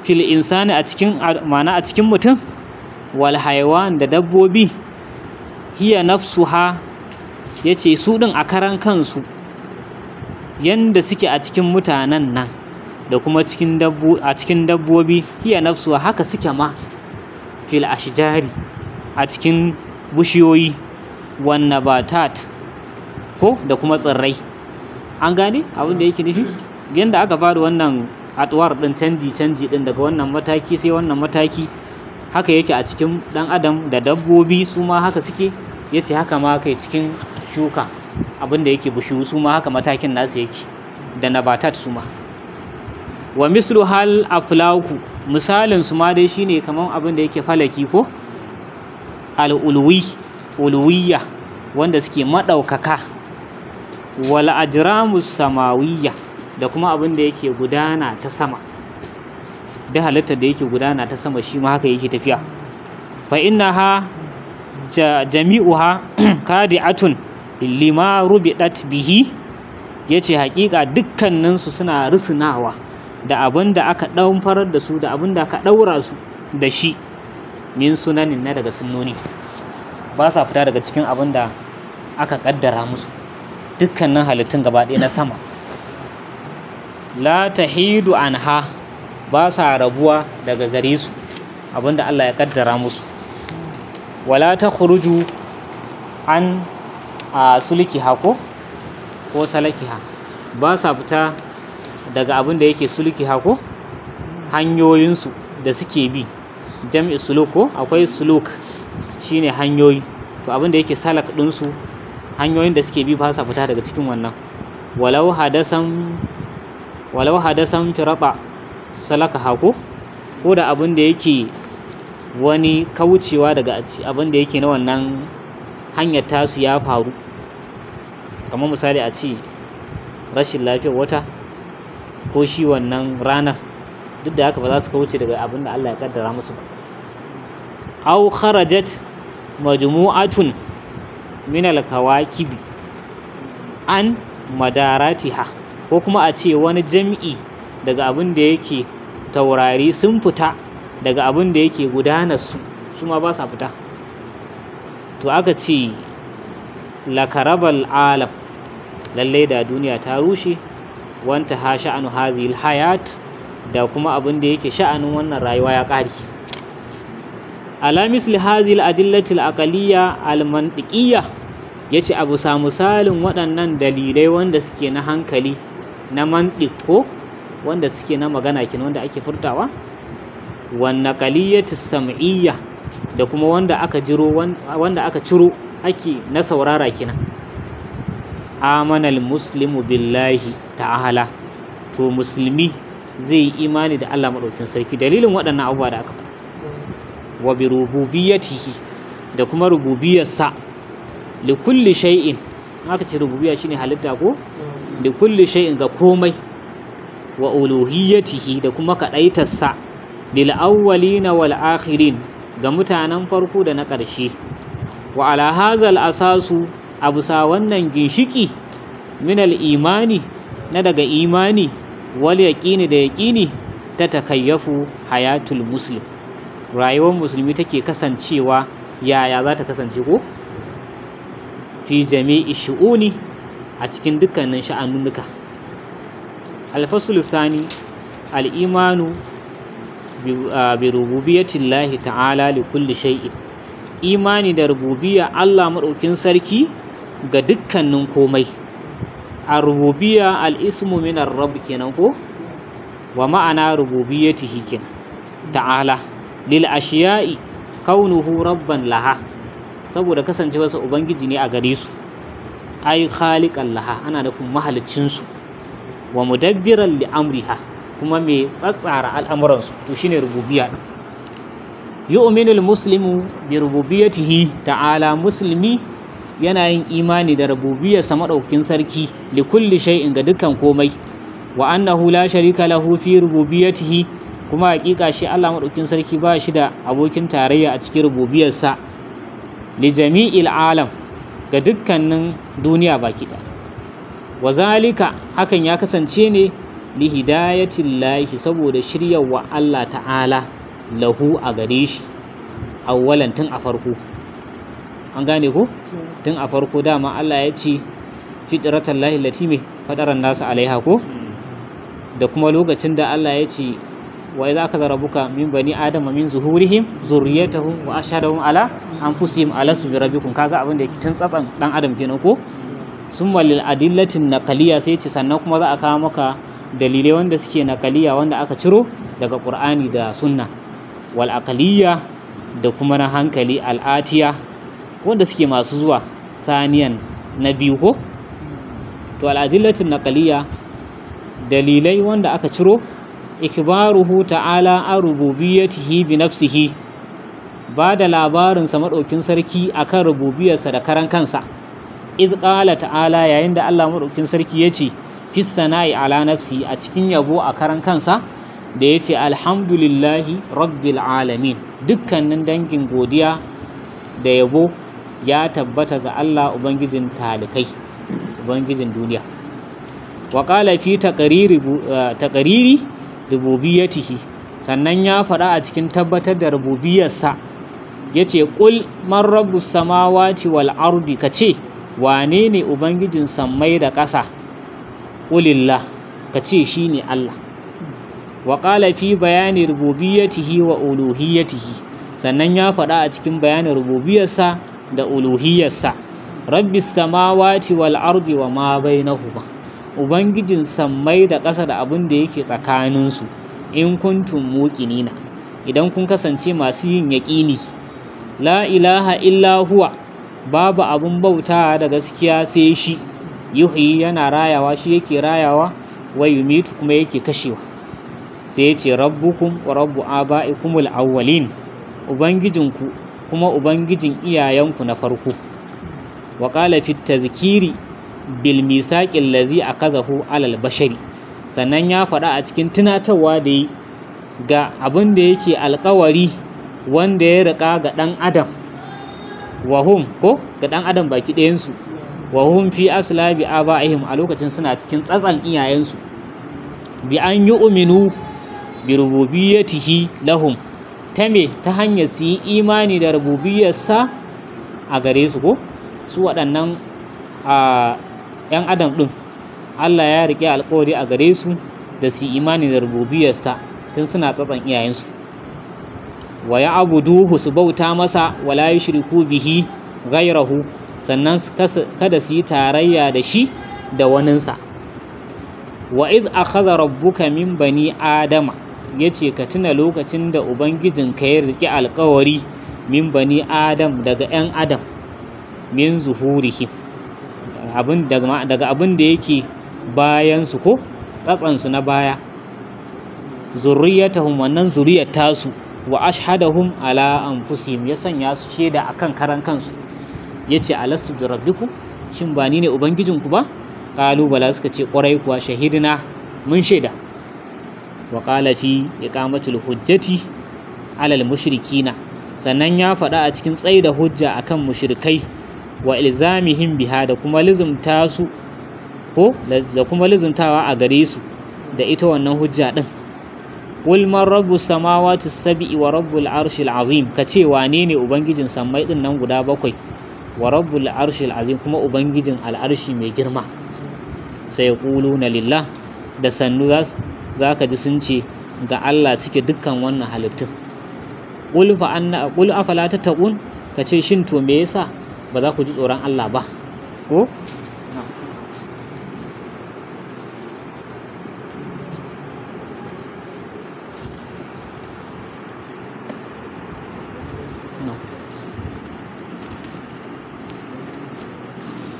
fil insani a cikin ma'ana a cikin mutum wal haywan da dabbobi hiya nafsuha yace su din a karan kansu yanda suke a cikin mutanen nan da kuma a cikin dabbobi hiya nafsuha haka suke ma fil ashjari a cikin bushiyoyi wan nabatat ko da kuma tsirrai. An gane abin da yake nufi yanda aka fara wannan atwar din canji din daga wannan mataki sai wannan mataki haka yake a cikin ɗan adam da dabbobi su ma haka suke, ya ce haka ma kai cikin shuka abinda yake bishiyu su ma haka matakin nasu yake da nabatat su ma. Wa mislu hal aflaku, misalin su ma dai shine kamar abin da yake falaki ko ulwiyya wanda suke madaukaka, wal ajramus samawiyya da kuma abin da yake gudana ta sama, da halittar da yake gudana ta sama shi ma haka yake tafiya. Fa innaha jami'uha kadi'atun lima rubidat bihi, yace hakika dukkaninsu suna rusunawa da abin da aka farar da su da abin da aka daura su da shi, min sunanin na daga sunnoni, ba sa fita daga cikin abin da aka kaddara musu, dukkanin halittun gaba ɗaya na sama. La tahidu anha, ba sa rabuwa daga gare su abin da Allah ya kaddara musu. Wala ta khuruju an sulkiha ko salakiha, ba sa fita daga abin da yake sulkiha ko hanyoyinsu da suke bi, jam'i suluk ko akwai suluk shine hanyoyi, to abin da yake salak ɗinsu hanyoyin da suke bi ba sa fita daga cikin wannan. Walau hadasan firaba salaka hako, ko da abin da yake wani kaucewa daga abin da yake na wannan hanyar tasu ya faru, kamar misali a ce rashin lafiyar wata ko shi wannan ranar, duk da haka ba za su kauce daga abin da Allah ya kaddara musu ba. Aw kharajat majmu'atun min al-kawakibi an madaratiha, ko kuma a ce wani jam'i daga abin da yake taurari sun fita daga abin da yake gudanar su ma ba sa fita. To aka ce lakarabal alam, lallai da duniya ta rushe, wanta ha sha'anu hazil hayat, da kuma abin da yake sha'anin wannan rayuwa ya ƙare. Ala misli hazil adillatil aqaliyya al mantiqiyya, yace abu sa misalin waɗannan dalilai wanda suke na hankali na mantiq ko wanda suke na magana kin wanda ake furtawa, wan naqaliyatis sam'iyya da kuma wanda aka ciro ake na saurara kina. Amanal muslimu billahi ta'ala, to musulmi zai yi imani da Allah madaukakin sarki dalilin waɗannan abubuwa da aka faɗa. Wa bi rububiyyatihi, da kuma rububiyarsa, li kulli shay'in, aka ce rububiyya shine halitta ko, li kulli shay'in ga komai. Wa uluhiyyatihi, da kuma kadaitarsa, lil awwalina wal akhirin, ga mutanen farko da na ƙarshe. Wa ala hazal asasu, abusa wannan ginshiki, min al imani, na daga imani, wal yaqini da yaqini, ta takayyafu hayatul muslim, rayuwar musulmi take kasancewa. Yaya za ta kasance ko? Fi jami'i shu'uni, a cikin dukkanin sha'anunuka. Al-faslu thani, al-imanu bi rububiyyatillahi ta'ala li kulli shay'in, imani da rububiyya Allah madaukin sarki ga dukkanin komai. Ar-rububiyya al-ismu min ar-rabb kenan ko, wa ma'ana rububiyyatihi kenan ta'ala lil ashiya'i kaunuhu rabban laha, saboda kasancewarsa ubangiji ne a gare su. Ai khaliqan laha, ana nufin mahaliccin su. Wa mudabbiran li amriha, kuma mai tsatsara al'amuransu, to shine rububiyya. Yu'minul muslimu bi rububiyyatihi ta'ala, musulmi yana yin imani da rububiyyarsa madaukakin sarki, li kulli shay'in ga dukkan komai. Wa annahu la sharika lahu fi rububiyyatihi, kuma hakika shi Allah madaukakin sarki ba shi da abokin tarayya a cikin rububiyyarsa. Li jami'il alam, ga dukkanin duniya baki ɗaya. Wa zalika, hakan ya kasance ne li hidayatillahi, saboda shiryarwa Allah ta'ala lahu a gare shi, awwalan tun a farko. An gane ko? Tun a farko dama Allah ya ce fitratallahi lati me fadaran nasu alaiha ko, da kuma lokacin da Allah ya ce wa idza akaza rabbuka min bani adama min zuhurihim zurriyatahum wa ashhadahum ala anfusihim alastu bi rabbikum, kaga abin da yake tun tsatsan dan adam kenan ko. Summa lil adillatin naqaliya, sai ce sannan kuma za a kawo maka dalilai wanda suke naqaliya wanda aka ciro daga Qur'ani da Sunna. Wal aqliya, da kuma na hankali al'atiya wanda suke masu zuwa saniyan na biyu ko to al'adillatin naqaliya dalilai wanda aka ciro ikbaruhu ta'ala an rububiyyatihi bi nafsihi ba da labarinsa maɗaukin sarki akan rububiyarsa da karan kansa iz qala ta'ala yayin da Allah maɗaukin sarki yace fis sana'i ala nafsi a cikin yabo a karan kansa da yace alhamdulillahi rabbil alamin dukkanin dangin godiya da yabo ya tabbata ga Allah ubangijin talikai ubangijin duniya wa qala fi taqriri rububiyyatihi sannan ya faɗa a cikin tabbatar da rububiyarsa yace qul man rabbus samawati wal ardi kace wane ne ubangijin sammai da ƙasa qulillah kace shine Allah wa qala fi bayani rububiyyatihi wa uluhiyyatihi sannan ya faɗa a cikin bayanin rububiyarsa da uluhiyarsa rabbis samawati wal ardi wa ma bainahuma ubangijin sammai da ƙasa da abin da yake tsakaninsu in kuntum muqinina idan kun kasance masu yin yaƙini la ilaha illa huwa babu abun bauta da gaskiya sai shi yuhyi yana rayawa shi yake rayawa wa yumitu kuma yake kashewa sai yace rabbukum wa rabbu abaikumul awwalin ubangijinku kuma ubangijin iyayenku na farko wa qala fit tazkiri bil misaqil ladzi akazahu alal bashari sannan ya faɗa a cikin tunatarwa da yi ga abin da yake alƙawari wanda ya riƙa ga ɗan adam wahum ko ga ɗan adam baki ɗayansu wahum fi aslabi abaihim a lokacin suna cikin tsatsan iyayensu bi an yu'minu bi rububiyyatihi lahum ta hanyar su yi imani da rububiyarsa a gare su ko su waɗannan ‘yan adam ɗin Allah ya riƙe alƙawari a gare su da su imani da rububiyarsa tun suna tsatsan iyayensu wa ya abuduhu su bauta masa wala yushriku bihi ghayrahu sannan kada su yi tarayya da shi da waninsa wa iz akhadha rabbuka min bani adama yace ka tuna lokacin da ubangijinka ya riƙe alƙawari min bani adam daga ‘yan adam min zuhurihim daga abin da yake bayansu ko tsatsansu na baya zurriyatahum wannan zuriyar tasu wa ashhadahum ala anfusihim ya sanya su shaida akan karan kansu yace alastu bi rabbikum shin ba ni ne ubangijinku ba qalu bala suka ce ƙwarai kuwa shahidina mun shaida wa qala fi iqamatul hujjati alal mushrikina sannan ya faɗa a cikin tsaida hujja akan mushrikai wa ilzamihim biha da kuma lizumta su ko da kuma lizumtawa a gare su da ita wannan hujja din qul man rabbus samawati sab'i wa rabbul arshil azim kace wane ne ubangijin sammai din nan guda bakwai wa rabbul arshil azim kuma ubangijin al'arshi mai girma sai yaquluna lillah da sannu zaka ji sun ce ga Allah suke dukkan wannan halittun qul afala tattaqun kace shin to me yasa ba za ku ji tsoron Allah ba ko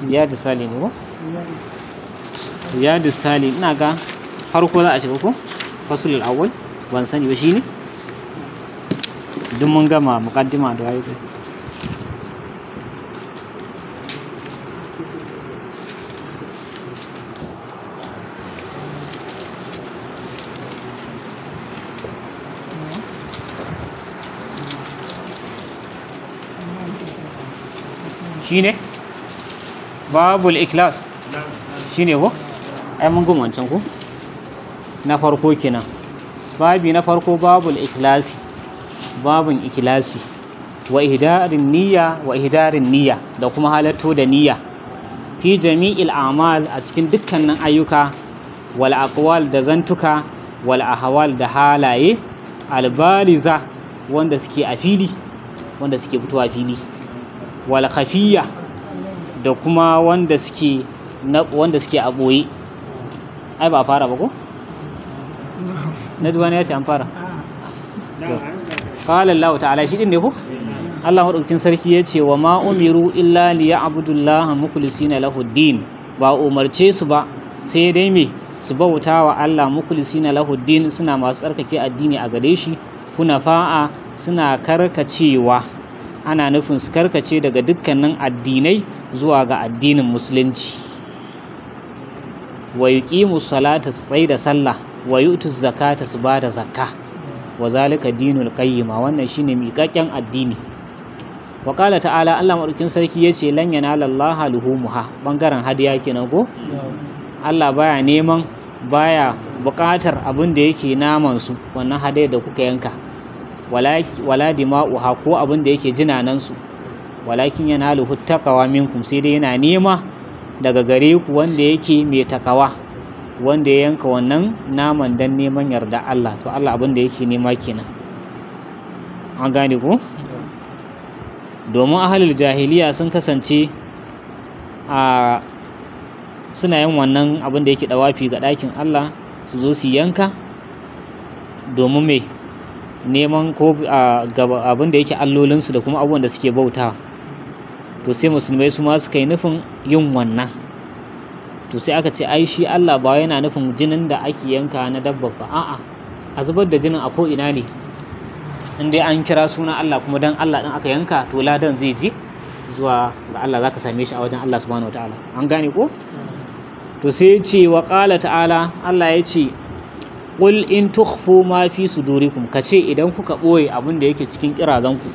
ya disali ne ko ya disali ina ga farko za a shiga ko fasulul awwal ban sani ba shine duk mun gama muqaddima da waye shine babul ikhlas shine ko ai mun gama wancan ko na farko kenan babi na farko babul ikhlasi babun ikhlasi wa ihdarin niyya da kuma halatto da niyya fi jami'il a'mal a cikin dukkanin ayyuka wal aqwal da zantuka wal ahwal da halaye albaliza wanda suke a fili wanda suke fitowa fili wal khafiyya da kuma wanda suke a ɓoye ai ba fara ba ko? na duwana ya ce an fara qala Allah ta'ala shi din ne ko Allah madaukakin sarki ya ce wa ma umiru illa liya'budullaha mukhlisina lahuddin, ba umarce su ba sai dai me su bauta wa Allah mukhlisina lahuddin, suna masu tsarkake addini a gare shi, hunafa'a suna karkacewa, ana nufin su karkace daga dukkanin addinai zuwa ga addinin musulunci. Wa yuqimu salata, su tsaida sallah, wa yu'tu zakata, su bada zakka, wa zalika dinul qayyima, wannan shine miƙaƙƙen addini. Wa qala ta'ala, Allah madaukin sarki yace lan yanala Allah luhumuha, bangaren hadiya kenan ko Allah baya neman, baya buƙatar abin da yake naman su, wannan hadayar da kuka yanka, wala dima'uha, ko abin da yake jinanan su, walakin yanaluhu taqwa minkum, sai dai yana nema daga gare ku wanda yake mai takawa, wanda ya yanka wannan naman dan neman yarda Allah, to Allah abin da yake nema kenan. An gane ko? Domin ahlul jahiliya sun kasance a suna yin wannan abin da yake dawafi ga ɗakin Allah, su zo su yanka domin mai neman ko abin da yake allolinsu da kuma abubuwan da suke bautawa. To sai musulmai su ma suka yi nufin yin wannan, to sai aka ce ai shi Allah ba yana nufin jinin da ake yanka na dabba ba, a'a a zubar da jinin a ko ina ne, in dai an kira sunan Allah kuma dan Allah din aka yanka, to ladan zai je zuwa ga Allah, zaka same shi a wajen Allah subhanahu wataala. An gane ko? To sai ya ce wa qala ta'ala, Allah ya ce qul in tukhfu ma fi sudurikum, kace idan kuka boye abin da yake cikin kirazanku,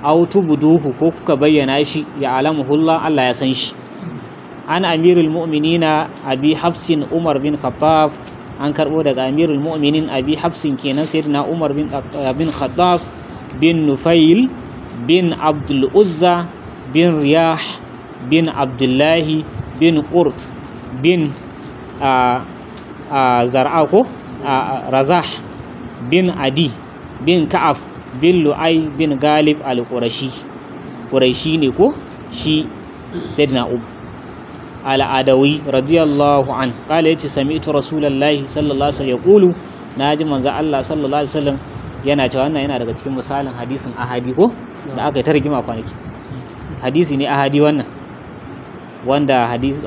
aw tubduhu, ko kuka bayyana shi, ya alamuhullah, Allah ya san shi. An amirul mu'minina abi hafsin Umar bin Khattab, an karbo daga amirul mu'minin abi hafsin kenan sayyidina Umar bin Khattab bin Nufail bin Abdul Uzza bin Riyah bin Abdullahi bin Qurt bin Zar'ako Razah bin Adi bin Ka'af bin Lu'ay bin Galib al-Qurashi, Qurashi ne ko shi sayyidina Umar al-Adawi radiyallahu an, kala yace sami'tu rasulullahi sallallahu alaihi wasallam yaqulu, naji manzo Allah sallallahu alaihi wasallam yana cewa, wannan yana daga cikin misalin hadisin ahadi ko da aka yi ta rigima kwanaki, hadisi ne ahadi wannan, wanda hadisi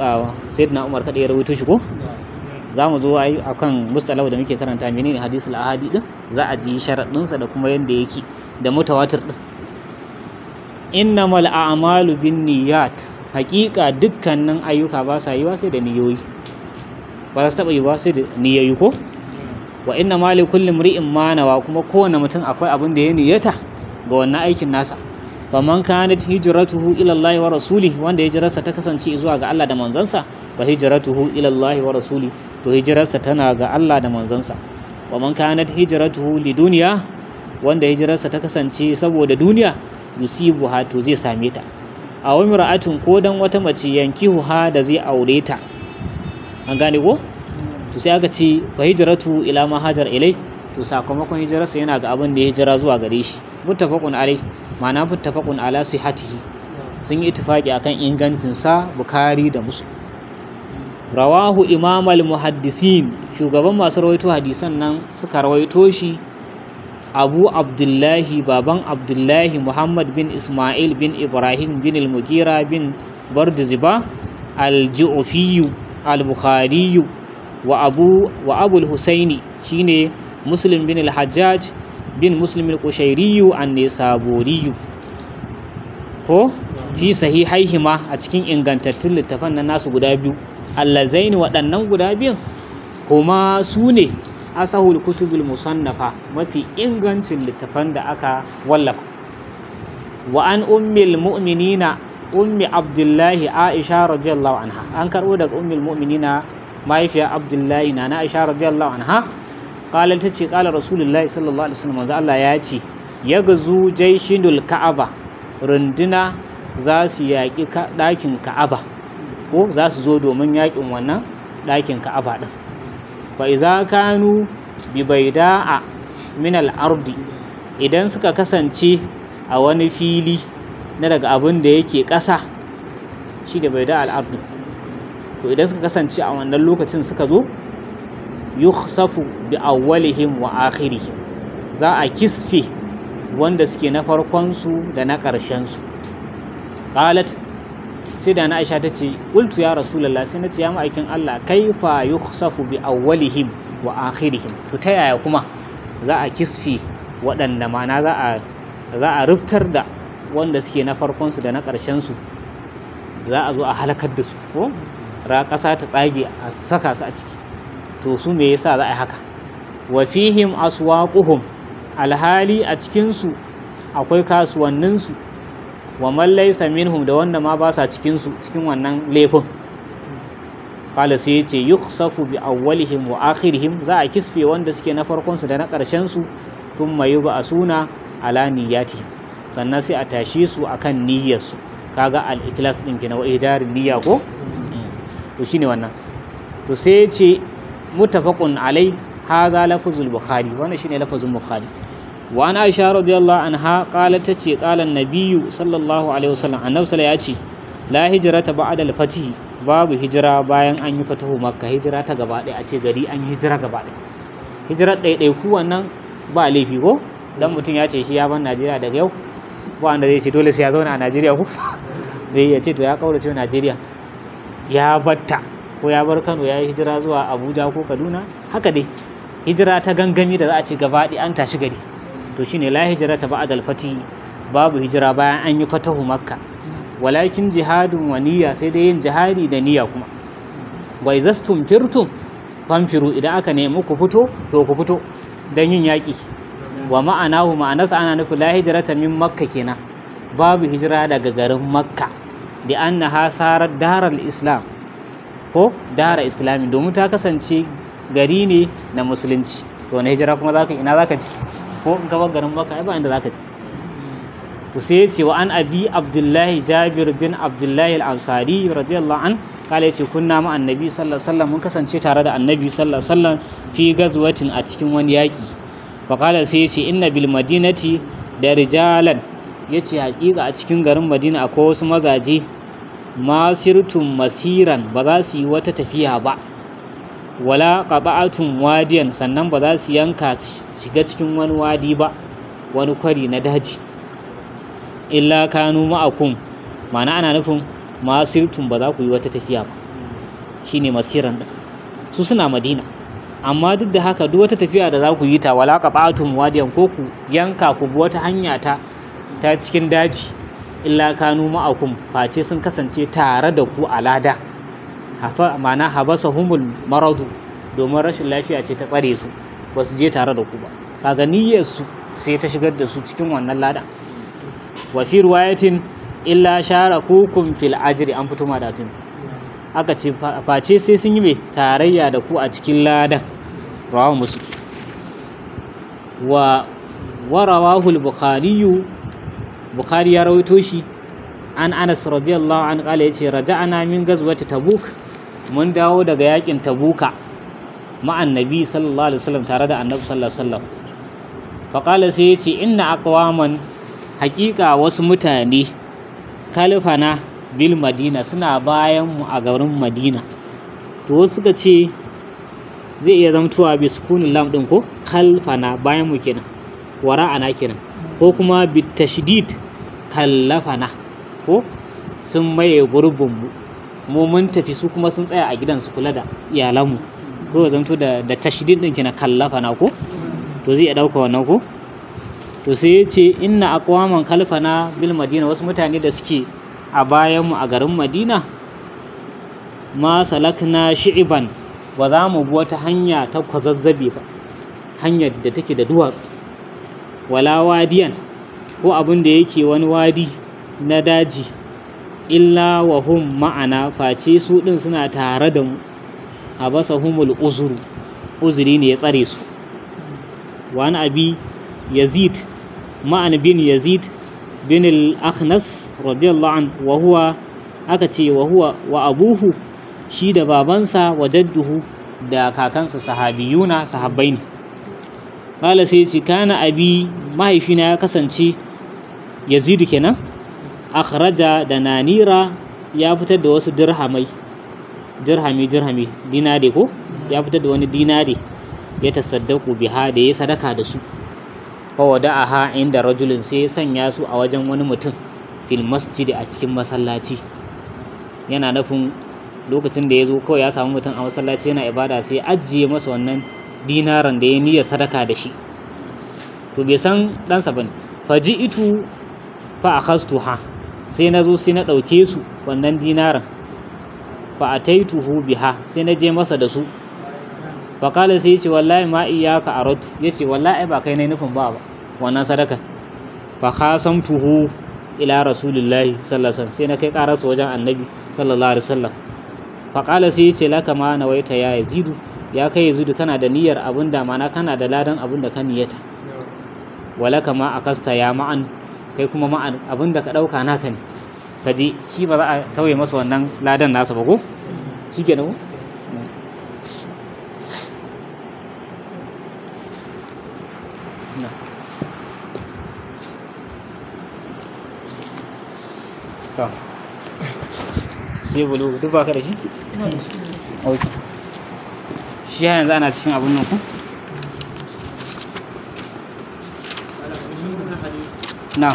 sayyidina Umar kada ya rawaito shi ko za mu zo ai akan mustalah da muke karanta menene hadisul ahadi din, za a ji sharadin sa da kuma yanda yake da mutawatir din. Innamal a'malu binniyat, hakika dukkanin ayyuka ba sa yi ba sai da niyoyi, ba za su taɓa yi ba sai da niyoyi ko. Wa inna ma li kulli imri'in ma nawa, kuma kowane mutum akwai abin da ya niyyata ga wannan aikin nasa. Faman kanat hijratuhu ila Allah wa rasuli, wanda hijirarsa ta kasance zuwa ga Allah da manzansa, fa hijratuhu ila Allah wa rasuli, to hijirarsa tana ga Allah da manzansa. Wa man kanat hijratuhu li dunya, wanda hijirarsa ta kasance saboda duniya, yusibuha, to zai same ta. A wani ra'atun, ko dan wata mace yankihuha, da zai aure ta. An gane ko? To sai aka ce fa hijratu ila ma hajar ilai, to sakamakon hijirarsa yana ga abin da ya hijira zuwa gare shi. Muttafaqun alai, ma'ana muttafaqun ala sihhatihi, sun yi ittifaqi akan ingancin sa Bukhari da Muslim. Rawahu imam al-muhaddithin, shugaban masu rawaito hadisan nan suka rawaito shi Abu Abdullahi, baban Abdullahi, Muhammad bin Ismail bin Ibrahim bin al-Mughira bin Bardiziba al-Ju'fi al-Bukhari, wa Abu al-Husaini shine Muslim bin al-Hajjaj bin Muslim al-Qushairi an-Nisaburi, ko fi sahihaihima, a cikin ingantattun littafan nan nasu guda biyu, allazaini, waɗannan guda biyun kuma su ne asahul kutubul musannafa, mafi ingancin littafan da aka wallafa. Wa an ummil mu'minina ummi Abdullahi Aisha radiyallahu anha, an karbo daga ummil mu'minina mahaifiyar Abdullahi na Aisha radiyallahu anha, qalat tace qala rasulullahi sallallahu alaihi wasallam, manzo Allah ya ce yagzu jayshinul ka'aba, runduna za su yaƙi ɗakin ka'aba, ko za su zo domin yaƙin wannan ɗakin ka'aba ɗin. Fa iza kanu bi baida'a min al-ardi, idan suka kasance a wani fili na daga abin da yake ƙasa, shi da baida al-ardi, to idan suka kasance a wannan lokacin suka zo, yukhsafu bi awwalihim wa akhirihim, za a kisfe wanda suke na farkon su da na ƙarshen su. Qalat, sai da Aisha ta ce qultu ya rasulullah, sai nace ya ma'aikin Allah, kaifa yukhsafu bi awwalihim wa akhirihim, to ta yaya kuma za a kisfi waɗanda ma'ana za a ruftar da wanda suke na farkon su da na ƙarshen su, za a zo a halakar da su ko ƙasa ta tsage a saka su a ciki, to su me yasa za a yi haka? Wa fihim aswaquhum, alhali a cikin su akwai kasuwannin su, wa man laysa minhum, da wanda ma ba sa cikin su cikin wannan laifin. Qala, sai yace yukhsafu bi awwalihim wa akhirihim, za a kisfe wanda suke na farkon su da na ƙarshen su, thumma yub'asuna ala niyyatihim, sannan sai a tashi su akan niyyar su. Kaga al-ikhlas din kenan, wa ihdarin niyya ko to shine wannan. To sai yace muttafaqun alai, hadha lafzul bukhari, wannan shine lafzul bukhari. Wa an Aisha radiyallahu anha qalat, tace qala an-nabiyyu sallallahu alaihi wasallam, annabi sallallahu ya ce la hijrata ba'da al-fatih, babu hijira bayan an yi fatahu makka, hijira ta gaba ɗaya, a ce gari an yi hijira gaba ɗaya. Hijirar ɗaiɗaiku wannan ba laifi ko, dan mutum ya ce shi ya bar Najeriya daga yau, ba wanda zai ce dole sai ya zauna a Najeriya ko ya ce to ya kaurace Najeriya, ya batta, ko ya bar Kano ya yi hijira zuwa Abuja ko Kaduna, haka dai hijira ta gangami da za a ce gaba ɗaya an tashi gari, to shine la hijrata ba'da al-fatih, babu hijira bayan an yi fatahu makka, walakin jihadun wa niyya, sai dai yin jihadi da niyya kuma. Wa izastum firtum fanfiru, idan aka nemi ku fito to ku fito dan yin yaki. Wa ma'anahu, ma'anarsa ana nufin la hijrata min makka kenan, babu hijira daga garin makka, da annaha sarat daral islam ko dara islami, domin ta kasance gari ne na musulunci. To na hijira kuma zaka ina zaka je, ko in ka bar garin makka ai ba inda zaka je. To sai ya ce wa an abi abdullahi jabir bin abdullahi al-ansari radiyallahu an, kala ya ce kunna ma annabi sallallahu alaihi wasallam, mun kasance tare da annabi sallallahu alaihi wasallam fi gazwatin, a cikin wani yaki. Fa kala, sai ya ce inna bil madinati da rijalan, ya ce hakika a cikin garin Madina akwai wasu mazaje, masirtum masiran, ba za su yi wata tafiya ba, wala qata'atun wadiyan, sannan ba za su yanka shiga cikin wani wadi ba, wani kwari na daji, illa kanu ma'akum, ma'ana ana nufin masirtum, ba za ku yi wata tafiya ba, shine masiran din. Su suna Madina, amma duk da haka duk wata tafiya da za ku yi ta, wala qata'atun wadiyan, ko ku yanka ku bi wata hanya ta cikin daji, illa kanu ma'akum, face sun kasance tare da ku a lada. Ma'ana habasahumul maradu, domin rashin lafiya ce ta tsare su, ba su je tare da ku ba. Kaga niyyar su sai ta shigar da su cikin wannan lada. Wa fi riwayatin illa sharakukum fil ajri, an fito ma da fin, aka ce face sai sun yi mai tarayya da ku a cikin ladan. Rawahu Muslim. Wa rawahu al-Bukhari, Bukhari ya rawaito shi an Anas radiyallahu anhu, kala yace raja'ana min gazwati Tabuk, mun dawo daga yakin Tabuka ma'an nabi sallallahu alaihi wasallam, tare da annabi sallallahu alaihi wasallam. Fa qala, sai yace inna aqwaman, hakika wasu mutane, kalfana bil madina, suna bayan mu a garin Madina. To wasu suka ce zai iya zamtuwa bi sukunin lam din ko, kalfana bayan mu kenan, wara'ana kenan, ko kuma bi tashdid kallafana, ko sun maye gurbin mu mun tafi, su kuma sun tsaya a gidan su kula da iyalanmu, ko zamto da tashdid din kenan kallafana ko, to zai iya dauka wannan ko. To sai ya ce inna aqwaman kalfana bil madina, wasu mutane da suke a bayan mu a garin Madina, ma salakna shi'ban, ba za mu bi wata hanya ta kwazazzabe ba, hanyar da take da duwatsu, wala wadiyan, ko abin da yake wani wadi na daji, illa wa hum ma'ana, face su din suna tare da mu, habasahumul uzuru, uzuri ne ya tsare su. Wa an abi yazid, ma'an bin yazid bin al-akhnas radiyallahu an, wa huwa, aka ce wa huwa wa abuhu, shi da babansa, wa jadduhu, da kakansa, sahabiyuna, sahabbai ne. Kala, sai ce kana abi, mahaifina ya kasance, yazidu kenan, akhraja da nanira, ya fitar da wasu dirhami, dinare ko, ya fitar da wani dinare, ya tasaddaku biha, da ya sadaka da su. fa wada'aha inda rajulin, sai ya sanya su a wajen wani mutum fil masjid, a cikin masallaci. Yana nufin lokacin da ya zo kawai ya samu mutum a masallaci yana ibada, sai ya ajiye masa wannan dinaran da ya niyyar sadaka da shi, to bai san ɗansa bane. Faji'tu fa akhastuha, sai na zo sai na ɗauke su wannan dinaran. Fa ataituhu biha, sai na je masa da su. Fa qala, sai yace wallahi ma iyyaka aratu, yace wallahi ba kai ne nufin ba wannan sadaka. Fa khasamtuhu ila rasulillahi sallallahu alaihi wasallam, sai na kai ƙararsa wajen annabi sallallahu alaihi wasallam. Fa qala, sai yace laka ma nawaita ya yazidu, ya kai yazidu kana da niyyar abinda, mana kana da ladan abinda ka niyyata. Walaka ma akasta ya ma'an, kai kuma ma'an abinda ka dauka naka ne, kaje shi ba za a tauye masa wannan ladan nasa ba ko shikenan ko. to sai bulu duk baka da shi? Okay. Shi yanzu ana cikin abun nan ku? Na.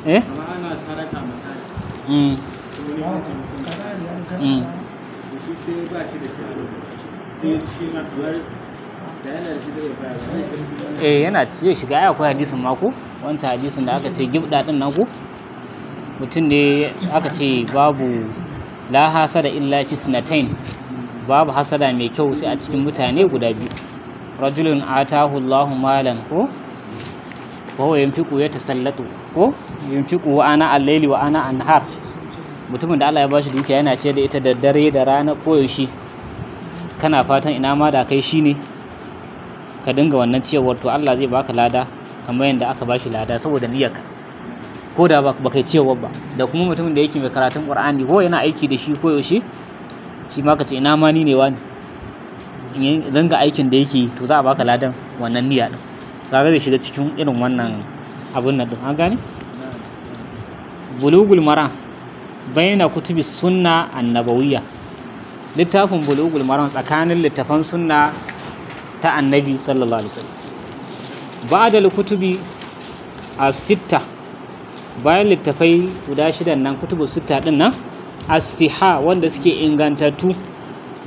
Eh? Ana saraka misali. Sai ba shi da shi, sai shi ma kamar da yana da shi da ya yana ciye shiga. Ai akwai hadisin mako, wancan hadisin da aka ce gibda din nan ko mutum ne aka ce babu la hasada illa fi sinatain, babu hasada mai kyau sai a cikin mutane guda biyu. Rajulun atahu Allahu malan ko huwa yunfiqu yatasallatu ko yunfiqu ana al-layli wa ana an-nahar, mutumin da Allah ya bashi dukiya yana ciyar da ita da dare da rana koyaushe, kana fatan ina ma da kai shine ka dinga wannan ciyarwar, to Allah zai baka lada kamar yadda aka bashi lada saboda niyyarka, ko da ba kai ciyarwar ba. Da kuma mutumin da yake mai karatun Qur'ani ko yana aiki da shi koyaushe, shi ma ka ce ina ma ni ne wani, in dinga aikin da yake, to za a baka ladan wannan niyya din. Kaga zai shiga cikin irin wannan abun nan din, an gane. Bulugul Maram baina kutubi sunna annabawiyya, littafin Bulugul Maram tsakanin littafan sunna ta annabi sallallahu alaihi wasallam. Ba'da kutubi as-sitta, bayan littafai guda shidan nan, kutubu sitta din nan, as-siha wanda suke ingantattu,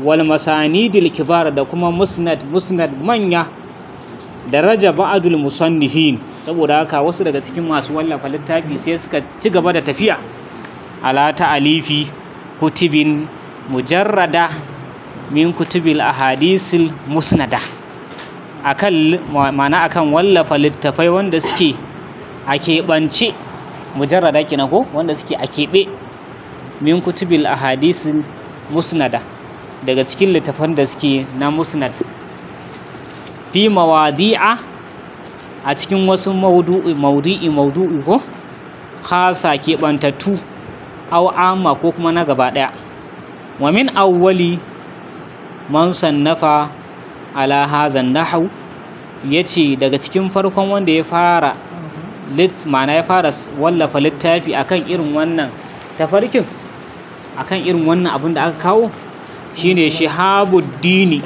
wal masanidil kibar da kuma musnad manya, daraja ba'dul musannifin, saboda haka wasu daga cikin masu wallafa littafi sai suka ci gaba da tafiya ala ta'alifi kutubin mujarrada min kutubil ahadisil musnada, akan ma'ana akan wallafa littafai wanda suke a keɓance, mujarrada kenan ko wanda suke a keɓe, min kutubil ahadisil musnada, daga cikin littafan da suke na musnad, fi mawadi'a, a cikin wasu maudu'i ko khasa keɓantattu, aw amma ko kuma na gaba ɗaya. Wa min awwali man sannafa ala hazan nahwu, yace daga cikin farkon wanda ya fara ma'ana ya fara wallafa littafi akan irin wannan tafarkin, akan irin wannan abin da aka kawo, shine Shihabuddin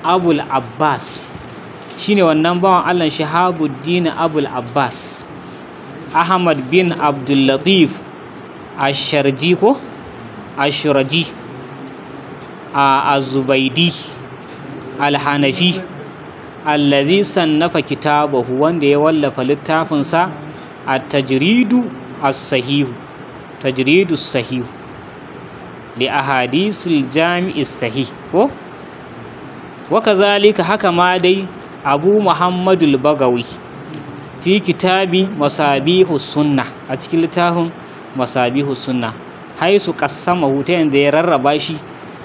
Abul Abbas, shine wannan bawan Allah Shihabuddin Abul Abbas Ahmad bin Abdul Latif Ash-Sharji ko Ash-Shuraji Az-Zubaydi Al-Hanafi, allazi sannafa kitabahu, wanda ya wallafa littafinsa at-tajridu as-sahihu, tajridu as-sahih li ahadisil jami'is sahih ko wa kazalika, haka ma dai Abu Muhammadul Bagawi fi kitabi Masabihus Sunnah, a cikin littafin Masabihus Sunnah, haisu qassamahu, ta yanda ya rarraba shi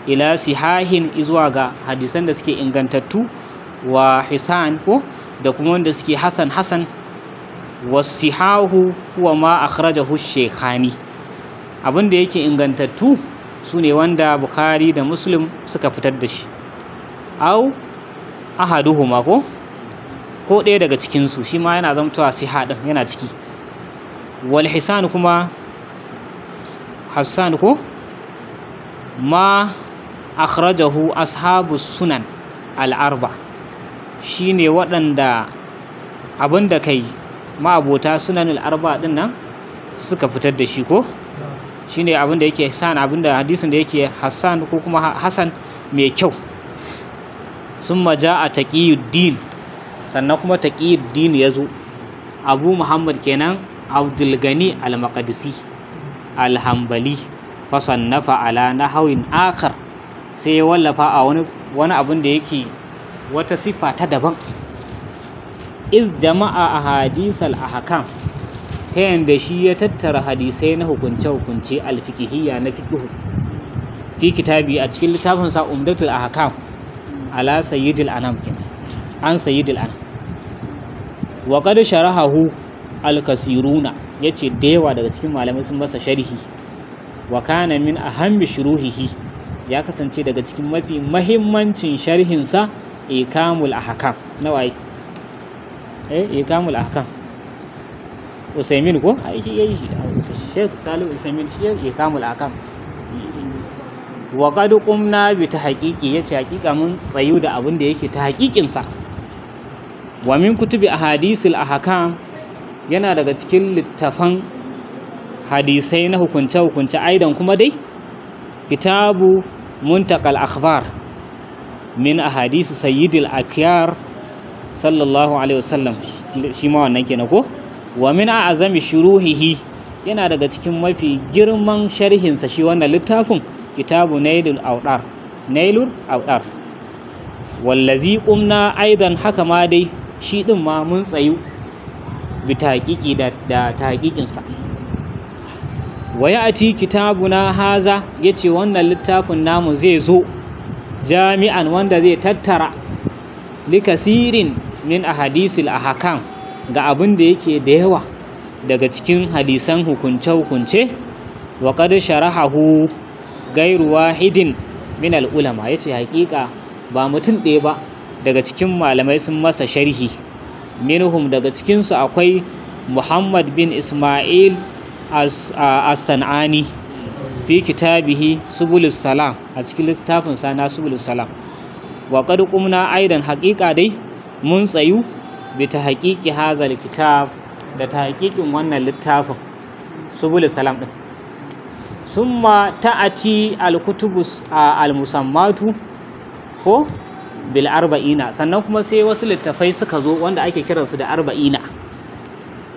ila sihahin, izuwa ga hadisan da suke ingantattu, wa hisan ko da kuma wanda suke hasan, wasihahu huwa ma akhrajahu shaykhani, abin da yake ingantattu sune wanda Bukhari da Muslim suka fitar da shi, au ahaduhuma ko ɗaya daga cikin su, shi ma yana zamtowa siha din yana ciki. Wal hisan kuma Hassan ko ma akhrajahu ashabus sunan al-arba shine waɗanda abinda kai ma'abota sunan al-arba din nan suka fitar da shi ko shine abinda yake abinda hadisin da yake Hassan ko kuma Hasan mai kyau. Summa jaa taqiyuddin, sannan kuma taqiyuddin yazo Abu Muhammad kenan Abdul Gani al-Maqdisi al-Hanbali fa sannafa ala nahwin akhar, sai ya wallafa a wani abin da yake wata sifa ta daban. Iz jama'a ahadith al-ahkam, ta yanda shi ya tattara hadisai na hukunce al-fiqhiyya na fiqhu fi kitabi a cikin littafin sa Umdatul Ahkam ala sayyidil anam kenan an sayyidil anam. Wa qad sharahahu al-kasiruna, yace da yawa daga cikin malamai sun masa sharhi. Wa kana min ahammi shuruhihi, ya kasance daga cikin mafi mahimmancin sharhin sa ikamul ahkam. Nawayi ikamul ahkam Usaimin ko shi yayi shi Sheikh Salih Usaimin shi ikamul ahkam. Wa qad qumna bi tahqiqi, yace hakika mun tsayu da abin da yake ta hakikin sa. Wa min kutubi ahadisil ahkam, yana daga cikin littafan hadisai na hukunce aidan kuma dai kitabu muntaqal akhbar min ahadisi sayyidil akyar sallallahu alaihi wasallam, shi ma wannan kenan ko. Wa min a'zami shuruhihi, yana daga cikin mafi girman sharhinsa shi wannan littafin kitabu nailul awdar wallazi qumna aidan, haka ma dai shi din ma mun tsayu bi taqiqi da taqiqin sa. Wa ya'ti kitabuna haza, yace wannan littafin namu zai zo jami'an wanda zai tattara likathirin min ahadisil ahkam, ga abin da yake da yawa daga cikin hadisan hukunce. Wa qad sharahahu gairu wahidin min al-ulama, yace hakika ba mutum ɗaya ba daga cikin malamai sun masa sharhi. Minhum, daga cikin su akwai Muhammad bin Ismail as-San'ani fi kitabihi Subulus Salam, a cikin littafin sa na Subulus Salam. Wa qad qumna aidan, hakika dai mun tsayu bi tahqiqi hazal kitab, da tahqiqin wannan littafin Subulus Salam din. Summa ta'ati al-kutubus al-musammatu ko bil arba'ina, sannan kuma sai wasu littafai suka zo wanda ake kiransu da arba'ina.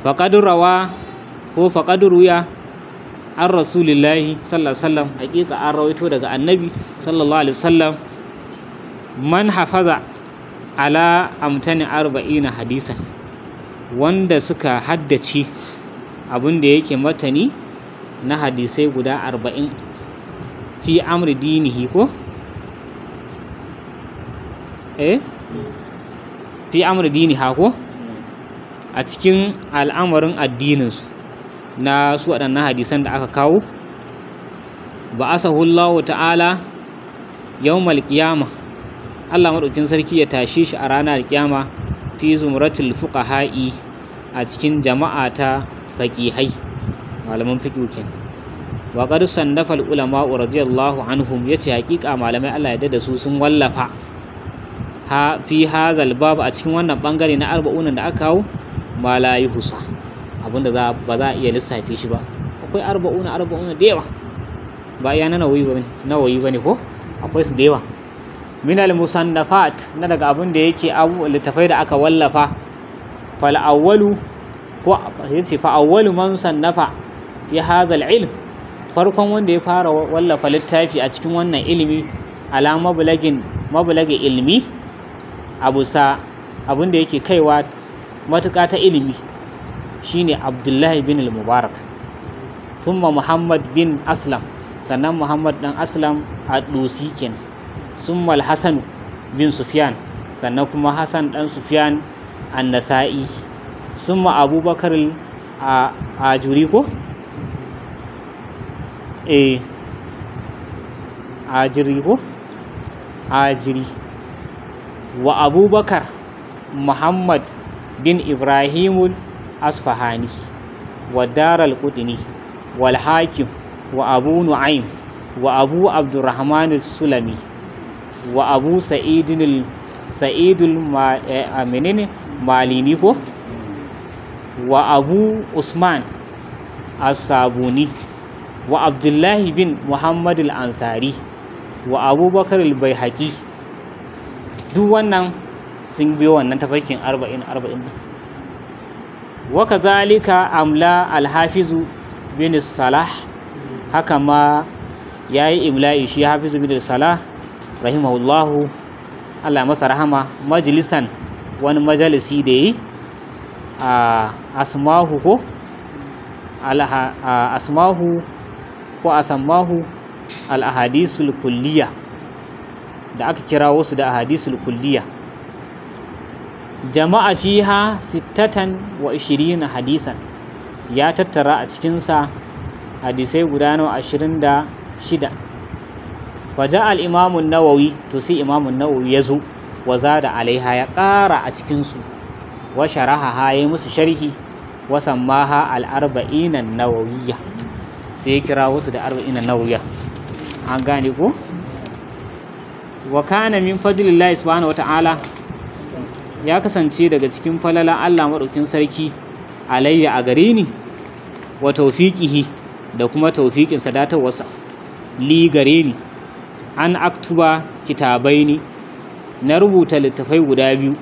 Faqad ruya an rasulillahi sallallahu alaihi wasallam, hakika an rawaito daga annabi sallallahu alaihi wasallam, man hafaza ala amtani arba'ina hadisan, wanda suka haddace abin da yake matani na hadisai guda 40 fi amri dinihi ko fi amri diniha ko, a cikin al'amarin addininsu na su waɗannan hadisan da aka kawo. Ba asahullahu ta'ala yawmal qiyama, Allah madaukin sarki ya tashe shi a ranar kiyama fi zumratul fuqaha'i, a cikin jama'a ta faqihai, malaman fiqh kenan. Wa qad sannafa al-ulama radiyallahu anhum, yace hakika malamai Allah ya da su sun wallafa fi hazal bab, a cikin wannan bangare na 40 da aka kawo, ma la yuhsa, abinda ba za a iya lissafe shi ba. Akwai 40 da yawa, ba iya nawawi bane ko, akwai su da yawa. Min al-musannafat, na daga abin da yake littafai da aka wallafa. Fal awwalu ko yace fa awwalu man sannafa fi hazal ilm, farkon wanda ya fara wallafa littafi a cikin wannan ilimi, ala mablagi ilmi, abusa abin da yake kaiwa matuƙa ta ilimi, shine Abdullahi bin al-Mubarak. Thumma Muhammad bin Aslam, sannan Muhammad dan Aslam ad-Dusi kenan. Thumma al-Hasan bin Sufyan, sannan kuma Hasan dan Sufyan an-Nasa'i. Thumma Abubakar al-Ajuri ko Ajiri. Wa Abubakar Muhammad bin Ibrahimul Asfahani, wa Daral Qutni, wal Hakim, wa Abu Nu'aym, wa abu abdurrahman sulami wa abu sa'idul malini ko wa abu usman as-sabuni wa abdullahi bin muhammad al-ansari wa abubakar al-baihaqi. Duk wannan sun biyo wannan tafarkin 40 wa kazalika amla al-hafizu bin salah, haka ma yayi imla'i shi hafizu bin salah rahimahullahu, Allah masa rahama, majalisan wani majalisi da yi a asmahu ko asammahu al-ahadisul kulliya, da aka kira wasu da ahadisul kulliya. Jama'a fiha 26 hadisan, ya tattara a cikinsa hadisai guda 26. Faja al-imamun nawawi, to sai imamun nawawi ya zo wa zada alaiha, ya ƙara a cikinsu, wa sharaha ya musu sharhi, wa sammaha al-arba'ina nawawiyya, sai ya kira wasu da 40 nawawiyya. An gane ko? Wa kana min fadlillahi subhanahu wata'ala, ya kasance daga cikin falala Allah madaukin sarki alayya a gare ni, wa tawfiqihi, da kuma tawfiqin sadatarwarsa li gare ni, an aktuba kitabaini, na rubuta littafai guda 2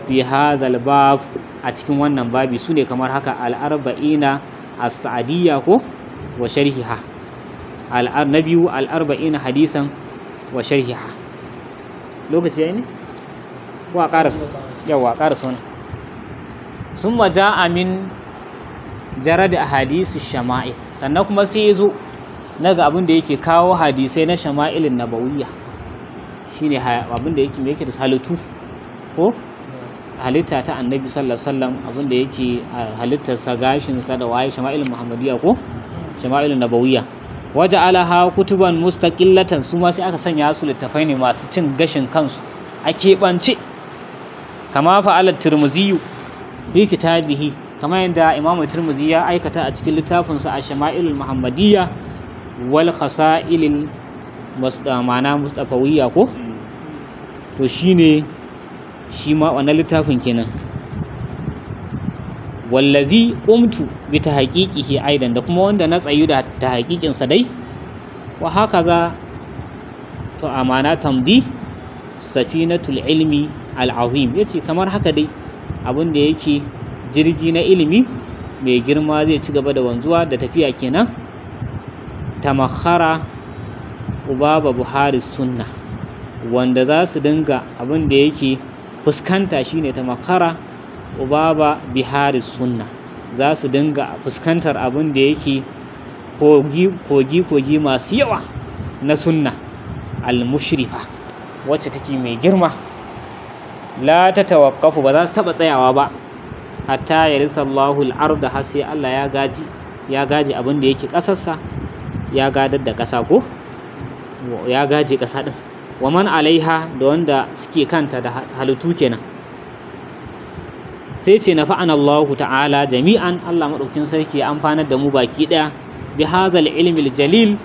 fi hazal bab, a cikin wannan babi, su ne kamar haka: al-arba'ina as-sa'diyya ko wa sharhiha, na biyu al-arba'ina hadisan wa sharhiha. Lokaci yayi ne ko a ƙarasa? Yawa, a ƙarasa wannan. Summa ja'a min jarad ahadisu shama'il, sannan kuma sai ya zo naga abin da yake kawo hadisai na shama'ilin nabawiyya, shine abin da yake da halittu ko halitta ta annabi sallallahu alaihi wasallam, abin da yake halittarsa, gashinsa da waye, shama'ilin muhammadiyya ko shama'ilin nabawiyya. Waja'alaha kutuban mustaqillatan, su ma sai aka sanya su littafai ne masu cin gashin kansu a keɓance, kama fa'ala tirmidhi fi kitabihi, kama yadda imamu tirmidhi ya aikata a cikin littafinsa a shama'ilul muhammadiyya wal khasa'ilil ma'ana mustafawiyya ko, to shine shi ma wannan littafin kenan. Wallazi qumtu bi tahqiqihi aidan, da kuma wanda na tsayu da tahqiqin sa dai. Wa hakaza to amana tamdi safinatul ilmi al-azim, yace kamar haka dai abin da yake jirgi na ilimi mai girma zai ci gaba da wanzuwa da tafiya kenan. Tamakhara ubaba buhari sunna, wanda za su dinga abin da yake fuskanta shine tamakhara ubaba bihari sunna, za su dinga fuskantar abin da yake kogi masu yawa na sunna al-mushrifa, wacce take mai girma. La ta tawaqqafu, ba za su taba tsayawa ba, hatta yarisallahu al-arda, har sai Allah ya gaji abin da yake kasarsa, ya gadar da kasa ko ya gaje kasa din, wa man alaiha, da wanda suke kanta da halittu kenan. Sai ce nafa'ana Allah ta'ala jami'an, Allah madaukin sarki ya amfanar da mu baki daya bi hadzal ilmi jalil,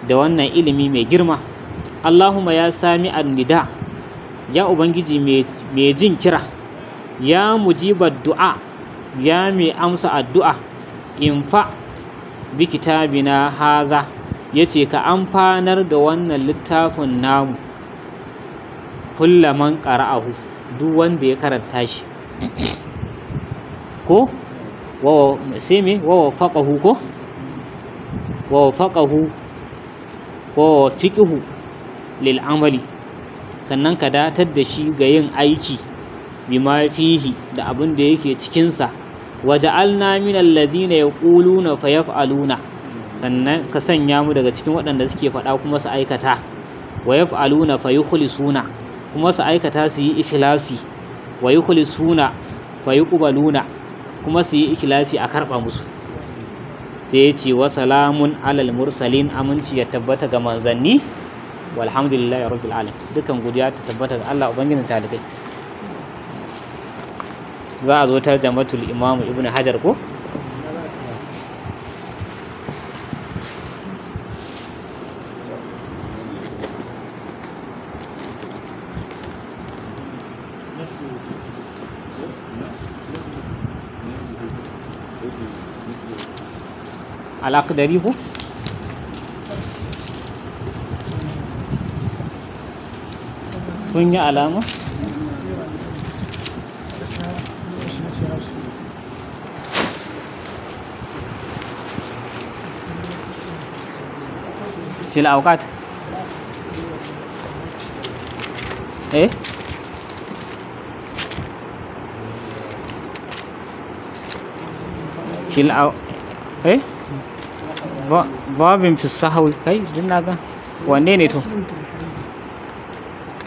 da wannan ilimi mai girma. Allahumma ya sami an-nida, ya ubangiji mai jin kira, ya mujibar du'a, ya mai amsa addu'a, infa bi kitabina haza, yace ka amfanar da wannan littafin namu, kullaman qara'ahu, duk wanda ya karanta shi ko sai me wafaqahu ko fiqhu lil amali, sannan ka datar da shi ga yin aiki bima fihi, da abin da yake cikinsa. Waja'alna minal ladzina yaquluna fayaf'aluna, sannan ka sanya mu daga cikin waɗanda suke faɗa kuma su aikata. Wa yaf'aluna fayukhlisuna, kuma su aikata su yi ikhlasi. Wa yukhlisuna fayuqbaluna, kuma su yi ikhlasi a karɓa musu. Sai ya ce wa salamun alal mursalin, aminci ya tabbata ga manzanni, walhamdulillahi rabbil alamin, dukan godiya ta tabbata ga Allah ubangijin talibai. Za a zo tarjamatul Imam Ibn Hajar ko? al-aqdari ko kun yi alama fil awqat babin fi sahawi kai din naga wanne ne to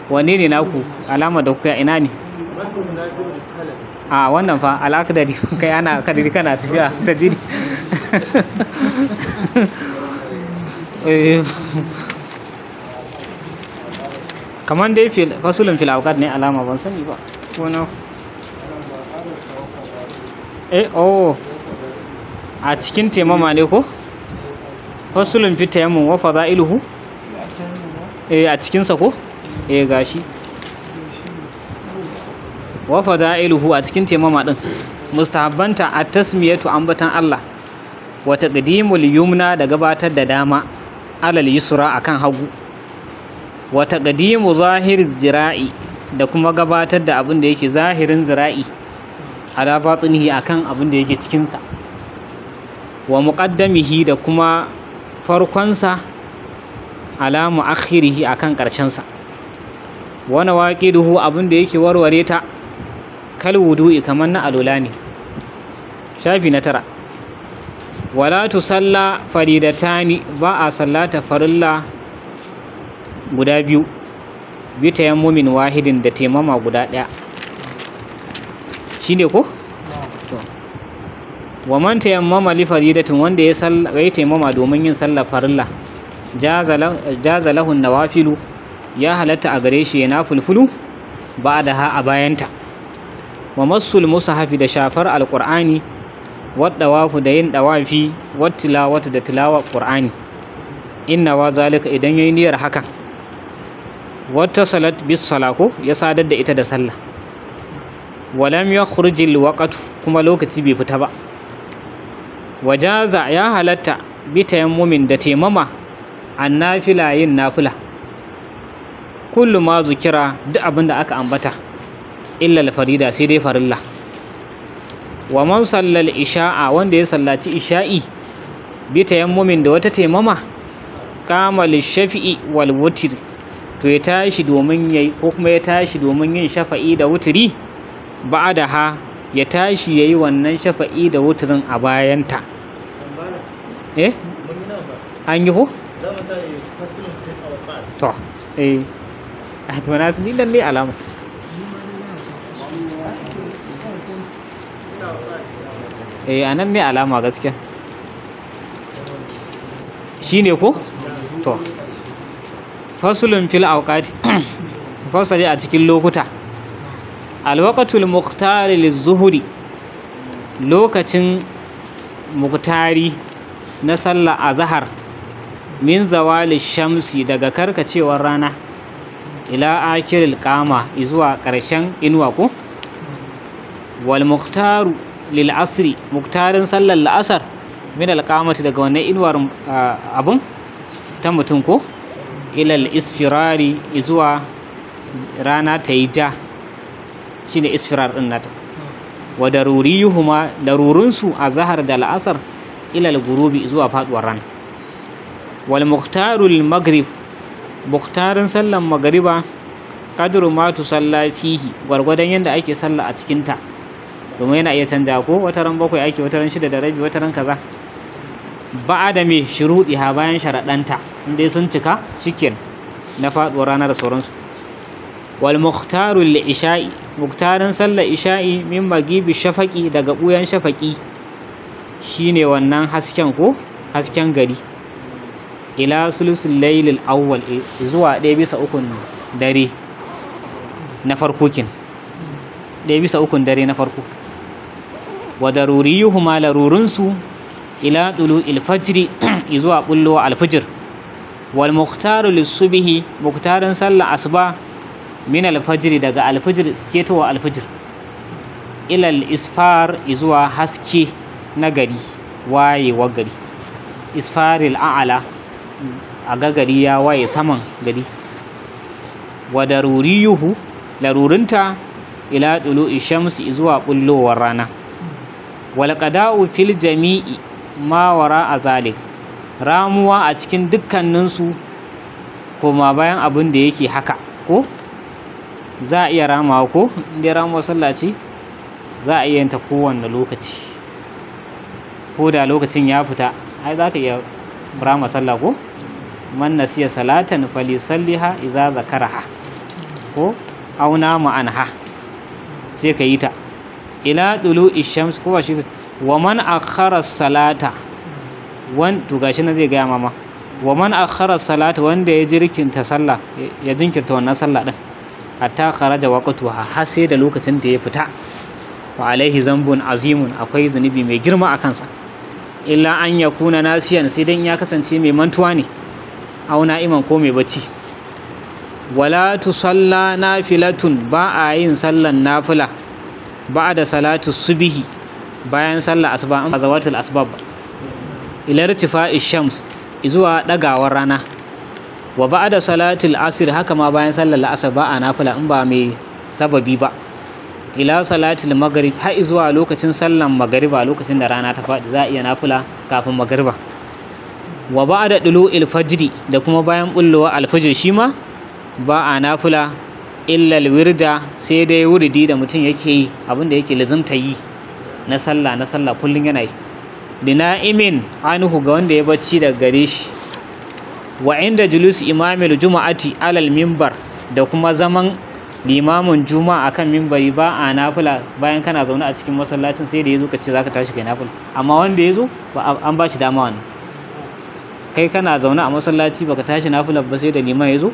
wanne ne naku alama da kuka ina ne a wannan fa al'akdari kai ana kadiri kana tafiya tadiri kaman dai fasulun fil awqat ne alama ban sani ba ko na a cikin taimama ne ko fasulun fi tayammum wa fada'iluhu a cikin sa ko gashi wa fada'iluhu a cikin taimama din mustahabbanta at-tasmiyatu ambatan Allah wa taqdimul yumna da gabatar da dama alal yusra akan hagu wa taqdimu zahiriz zira'i da kuma gabatar da abin da yake zahirin zira'i ala batinihi akan abin da yake cikin sa wa muqaddamihi da kuma farkonsa ala muakhirihi akan karshen sa wa nawaqiduhu abin da yake warware ta kal wudu'i kaman na alula ne shafi na 9 wala tusalla faridatani ba a sallata farilla guda biyu bi tayammumin wahidin da taimama guda daya shine ko wa man tayammama li faridatin wanda ya taimama domin yin sallar farilla jaza lahu nawafilu ya halatta a gare shi yana fulfulu ba'daha a bayanta wa massul mushafi da shafar alqur'ani wa dawafu da yin dawafi wa tilawatu da tilawa qur'ani inna wa zalika idan yayi niyyar hakan wata salat bis salako ya sadar da ita da sallah walam yakhrujil waqtu kuma lokaci bai fita ba wajaza ya halatta bi tayammumin da taimama annafila yin nafila kullu ma zukira duk abinda aka ambata illa al-farida sai dai farilla wa man sallal isha'a wanda ya sallaci isha'i bi tayammumin da wata taimama kama lishafi'i wal wutr to ya tashi domin yayi ko kuma ya tashi domin yin shafa'i da wutri ba'daha ya tashi yayi wannan shafa'i da wutrin a bayanta an yi ko to to na sun nan ne alama anan ne alama gaskiya shine ko to fasulun fil awqati fasali a cikin lokuta alwaqtul muqtar lizuhuri lokacin muqtari na sallah azhar min zawali shamsi daga karkacewar rana ila akiril qama zuwa ƙarshen inuwa ko wal muqtaru lil asri muqtarin sallar la'asar min al qamati daga wannan inuwar abun ta mutum ko ilal isfirari zuwa rana ta yi ja shine isfirar din nata wa daruriyuhuma darurunsu a zahar da la'asar ilal gurubi zuwa faduwar rana wal muqtarul maghrib muqtarin sallan magriba qadru ma tusalla fihi gwargwadon yanda ake salla a cikin ta domin yana iya canja ko wataran 7 ake wataran 6 da rabi wataran kaza ba'ada me shuruɗiha bayan sharaɗanta inda sun cika shikken na faɗuwar rana da sauransu wal mukhtaru li isha'i muktarin sallar isha'i min magibi shafaqi daga buyan shafaqi shine wannan hasken ko hasken gari ila sulusul laylil awwal zuwa 1/3 dare na farko kin 1/3 dare na farko wa daruriyuhuma larurunsu ila tulu'il fajri zuwa bullo alfajr wal mukhtaru lis-subhi mukhtarin sallar asuba min alfajr daga alfajr ketowa alfajr ila al-isfar zuwa haske na gari wayewa gari isfaril a'ala a gari ya waye saman gari wa daruriyuhu larurinta ila tulu'i shamsi zuwa bullowar rana wal qada'u fil jami'i ma wara zalik ramuwa a cikin dukkaninsu koma bayan abin da yake haka ko za a iya ramawa ko inda ramuwar sallah ce za a iya yanta kowanne lokaci ko da lokacin ya fita ai za ka iya rama sallah ko man nasiya salatan falisalliha iza zakaraha ko auna ma'anha sai ka yi ta ila tulu'i shams ko shi wa man akhara salata to gashi nan zai gaya mama wa man akhara salata wanda ya jinkirta sallah ya jinkirta wannan sallah din hatta kharaja waqtuha har sai da lokacin da ya fita wa alaihi zambun azimun akwai zunubi mai girma a kansa illa an yakuna nasiyan sai dan ya kasance mai mantuwa ne aw na'iman ko mai bacci wala tusalla nafilatun ba a yin sallan nafila ba'da salatu subhi bayan sallar asuba an zawatul asbab ila irtifa'i shams zuwa dagawar rana wa ba'da salatul asr haka ma bayan sallar la'asar ba a nafila in ba mai sababi ba ila salatul maghrib har zuwa lokacin sallar magriba lokacin da rana ta faɗi za a iya nafila kafin magriba wa ba'da dulu'il fajri da kuma bayan bullowa alfajr shi ma ba a nafila illa alwirda sai dai wuridi da mutum yake yi abinda yake lazimta yi na sallah kullun yana yi lina'imin anhu ga wanda ya bacci daga gare shi wa inda julus imamil juma'ati alal mimbar da kuma zaman limamin juma'a akan mimbari ba a nafila bayan kana zaune a cikin masallacin sai da yazo ka ce zaka tashi kai nafila amma wanda yazo an ba shi dama wannan kai kana zaune a masallaci baka tashi nafila ba sai da liman yazo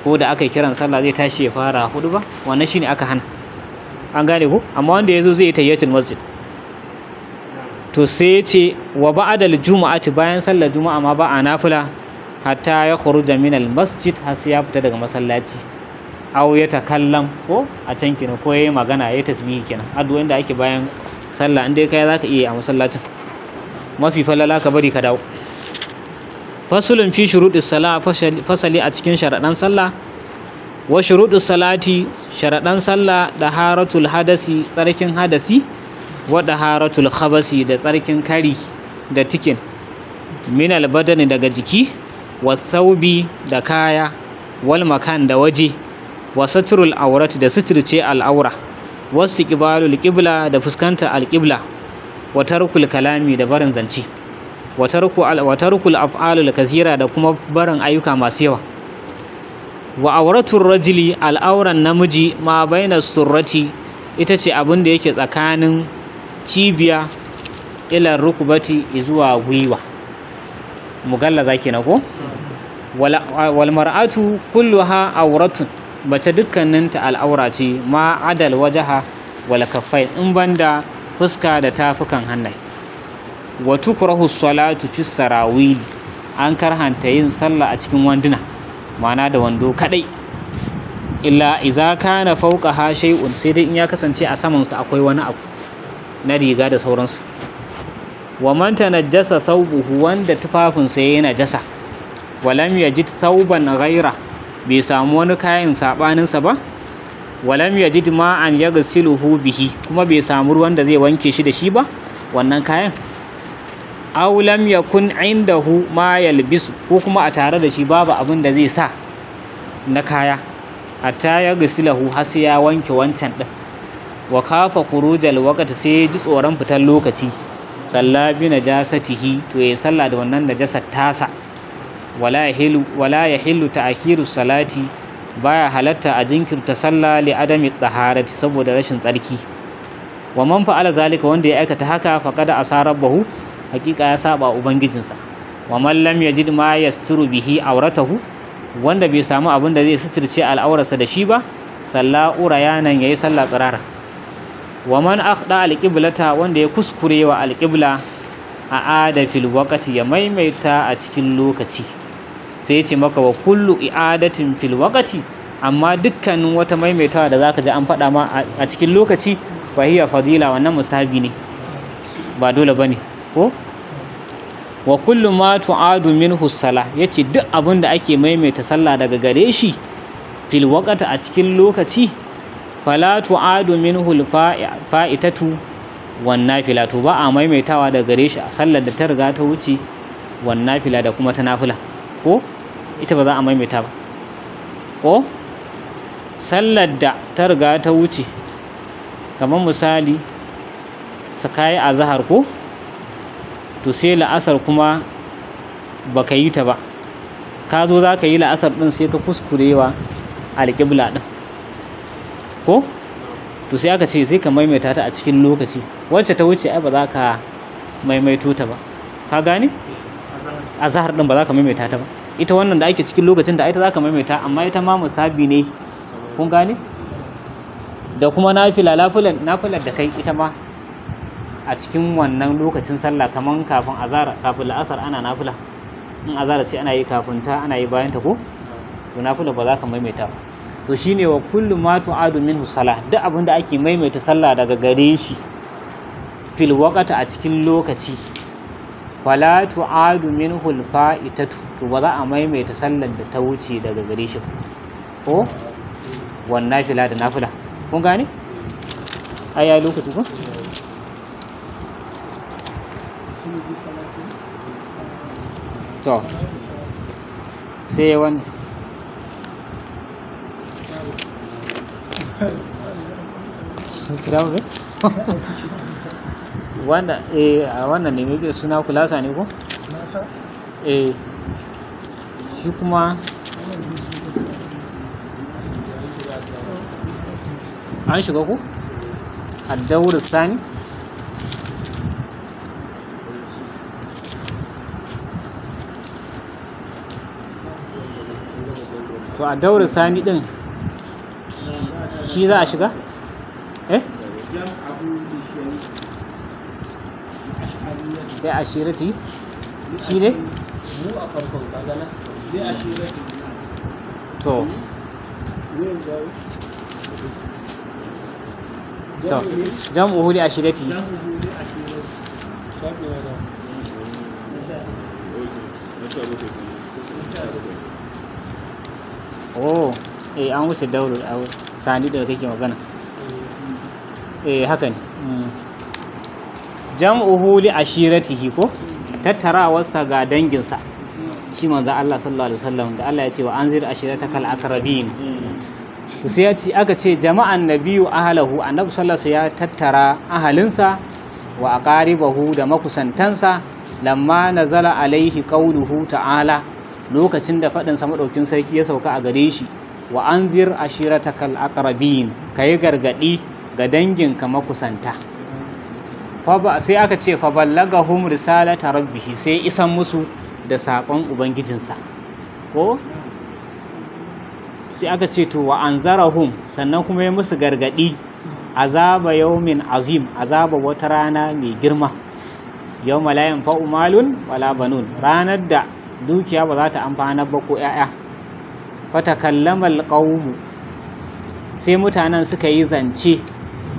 ko da aka yi kiran sallah zai tashi ya fara hudu ba wannan shine aka hana an gane ko amma wanda yazo zai yi tayyatul masjid to sai ya ce wa ba'dal juma'ati bayan sallar juma'a ma ba a nafila hatta ya khuruja min al masjid har sai ya fita daga masallaci aw ya takallam ko a can kina ko yayi magana yayi tasbihi kenan addu'o'in da ake bayan sallah indai kai zaka iya a masallacin mafi falala ka bari ka dawo fasulun fi shuruɗis sala fasali a cikin sharaɗan sallah wa shuruɗis salati sharaɗan sallah da haratul hadasi tsarkin hadasi wa da haratul khabasi da tsarkin kari da tikin min albadani daga jiki wa thawbi da kaya wal makan da waje wa satrul awrat da suturce al'aura wa istiqbalul qibla da fuskanta alqibla wa tarkul kalami da barin zance wa tarkul af'alul kathira da kuma barin ayyuka masu yawa wa auratul rajuli al'auran namiji ma baina surrati ita ce abin da yake tsakanin cibiya ila rukubati zuwa gwiwa mugallaza kenan ko wal mar'atu kulluha auratun bace dukkaninta al'aura ce ma adal wajaha wal kaffai in banda fuska da tafukan hannaye wa tukrahu salatu fi sarawili an karhanta yin sallah a cikin wanduna ma'ana da wando kadai illa idza kana fawqaha shay'un sai dai in ya kasance a saman sa akwai wani abu na riga da sauransu wa man tanajjasa thawbuhu wanda tufafin sa yayin najasa walam yajid thawban ghaira bai samu wani kayan sabanin sa ba walam yajid ma'an yaghsiluhu bihi kuma bai samu ruwan da zai wanke shi da shi ba wannan kayan aw lam yakun indahu ma yalbisu ko kuma a tare da shi babu abin da zai sa na kaya hatta ya gasilahu har sai ya wanke wancan din wa kafa khurujal waqti sai ji tsoron fitar lokaci salla bi najasatihi to yayi sallah da wannan najasar tasa wala yahillu ta'khiru salati baya halatta a jinkirta sallah li adami taharati saboda rashin tsarki wa man fa'ala zalika wanda ya aikata haka faqad asarabahu hakika ya saba ubangijinsa wa man lam yajid ma yasturu bihi auratahu wanda bai samu abin da zai suturce al'aurarsa da shi ba salla urayanan yayi sallah tsirara wa man akhda alqiblata wanda ya kuskure wa alqibla a ada fil waqti ya maimaita a cikin lokaci sai ya ce maka wa kullu i'adatin fil waqti amma dukkanin wata maimaitawa da zaka ji an faɗa ma a cikin lokaci fa hiya fadila wannan mustahabi ne ba dole bane ko wa kullu ma tu'adu minhu salah yace duk abin da ake maimaita sallah daga gare shi fil waqti a cikin lokaci fala tu'adu minhu fa'itatu wan nafila to ba a maimaitawa daga gare shi a sallar da ta riga ta wuce wan nafila da kuma ta nafila ko ita ba za a maimaita ba ko sallar da ta riga ta wuce kamar misali sakai azhar ko to sai la'asar kuma baka yi ta ba ka zo za ka yi la'asar ɗin sai ka kuskurewa alƙibla ɗin ko to sai aka ce sai ka maimaita ta a cikin lokaci wacce ta wuce ai ba za ka maimaito ta ba ka gane azhar ɗin ba za ka maimaita ta ba ita wannan da ake cikin lokacin da ita za ka maimaita amma ita ma mustahabi ne kun gane da kuma nafilar da kai ita ma a cikin wannan lokacin sallah kaman kafin azhar kafin la'asar ana nafila in azhar ce ana yi kafin ta ana yi bayan ta ko to nafila ba za ka maimaita ba to shine wa kullu ma tu'adu minhu salah duk abin da ake maimaita sallah daga gare shi fil waqti a cikin lokaci fala tu'adu minhu al-fa'itatu to ba za a maimaita sallar da ta wuce daga gare shi ko wannan nafila da nafila kun gane aya lokaci ko to sai wannan kirawo wannan ne mai suna kulasa ne ko shi kuma an shiga ku addawur tsani to a daura sani din shi za a shiga da ashirati shi ne mu a farkon kaga nasu da ashirati to jam'uhu li ashirati oh an wuce dauro sani da kake magana haka ne jam'uhu li ashiratihi ko tattarawarsa ga danginsa shi manzo Allah sallallahu alaihi wasallam da Allah ya ce wa anzir ashiratakal aqrabin to sai ya ce aka ce jama'an nabiyu ahlahu annabi sallallahu alaihi wasallam ya tattara ahalinsa wa aqaribahu da makusantansa lamma nazala alaihi qauluhu ta'ala lokacin da fadin sa madaukin sarki ya sauka a gare shi wa anzir ashiratakal aqrabin kai gargadi ga danginka makusanta sai aka ce fa ballagahum risalata rabbih sai isan musu da sakon ubangijinsa ko sai aka ce to wa anzarahum sannan kuma ya musu gargadi azaba yawmin azim azaba wata rana mai girma yawma la yanfa'u malun wala banun ranar da dukiya ba za ta amfana ba ko 'ya'ya fatakallama alqawmu sai mutanen suka yi zance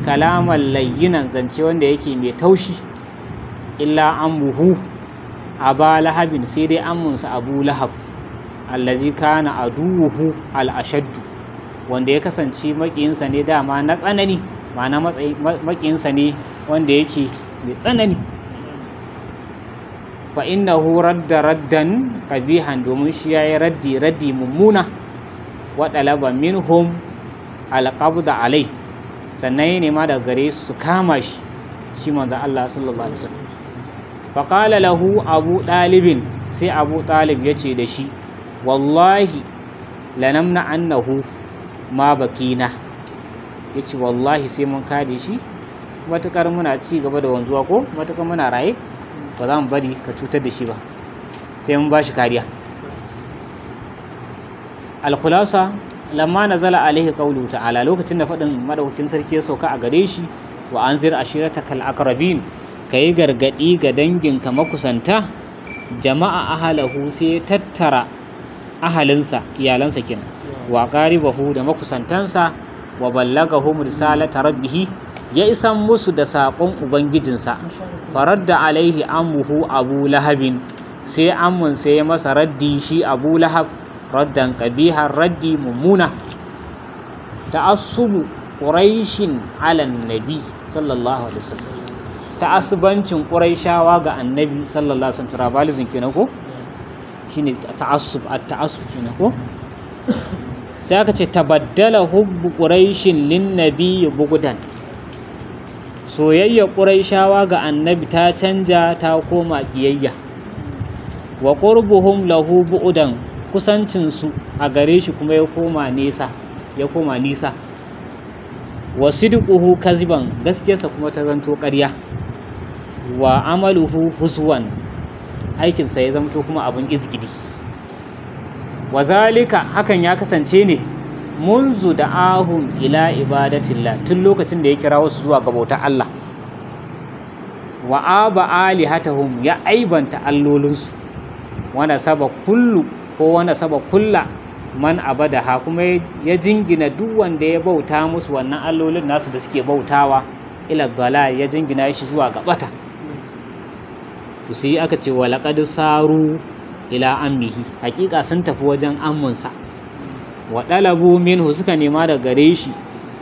kalaman layyinan zance wanda yake mai taushi illa ammuhu aba lahabin sai dai ammunsa abu lahab allazi kana aduwuhu al-ashaddu wanda ya kasance makiyinsa ne dama na tsanani ma'ana makiyinsa ne wanda yake mai tsanani fa innahu raddan qabihan domin shi yayi raddi mummuna wa talaba minhum al-qabda alai sannan ya nema daga gare su kama shi manzo Allah sallallahu alaihi wasallam fa qala lahu abu talibin sai abu talib yace da shi wallahi lanamna annahu ma bakina yace wallahi sai mun kare shi matukar muna ci gaba da wanzuwa ko matukar muna raye ba za mu bari ka cutar da shi ba sai mun bashi kariya al-khulasa lamma nazala alaihi qawlu ta'ala lokacin da fadin madaukakin sarki ya sauka a gare shi wa anzir ashiratakal aqrabin kai gargadi ga danginka makusanta jama'a ahalahu sai tattara ahalinsa iyalansa kenan wa qaribahu da makusantansa wa ballagahum risalata rabbih ya isan musu da saƙon ubangijinsa. Faradda alaihi ammuhu abu lahabin, sai ammun sai ya masa raddi shi abu lahab, raddan ƙabihar raddi mummuna. Ta'assubu ƙuraishin alan nabi sallallahu alaihi wasallam, ta'assubancin ƙuraishawa ga annabi sallallahu alaihi wasallam, tribalism kenan ko shine ta'assub, at-ta'assub kenan ko. Sai aka ce tabaddala hubbu quraishin lin nabi bughdan, soyayya quraishawa ga annabi ta canja ta koma kiyayya. Wa qurbuhum lahu bu'dan, kusancin su a gare shi kuma ya koma nisa. Wa sidquhu kaziban, gaskiyarsa kuma ta zanto ƙarya. Wa amaluhu huzwan, aikinsa ya zamto kuma abin izgidi. Wa zalika, hakan ya kasance ne munzu da ahun ila ibadatillah, tun lokacin da ya kira wasu zuwa ga bautar Allah. Wa aba alihatahum, ya aibanta allolinsu. Wanda saba kulla man abadaha, kuma ya jingina duk wanda ya bauta musu wannan allolin nasu da suke bautawa, ila gala, ya jingina shi zuwa ga bata. To sai aka ce wa laqad saru ila ammihi, hakika sun tafi wajen ammunsa. Wa dalabu minhu, suka nema da gare shi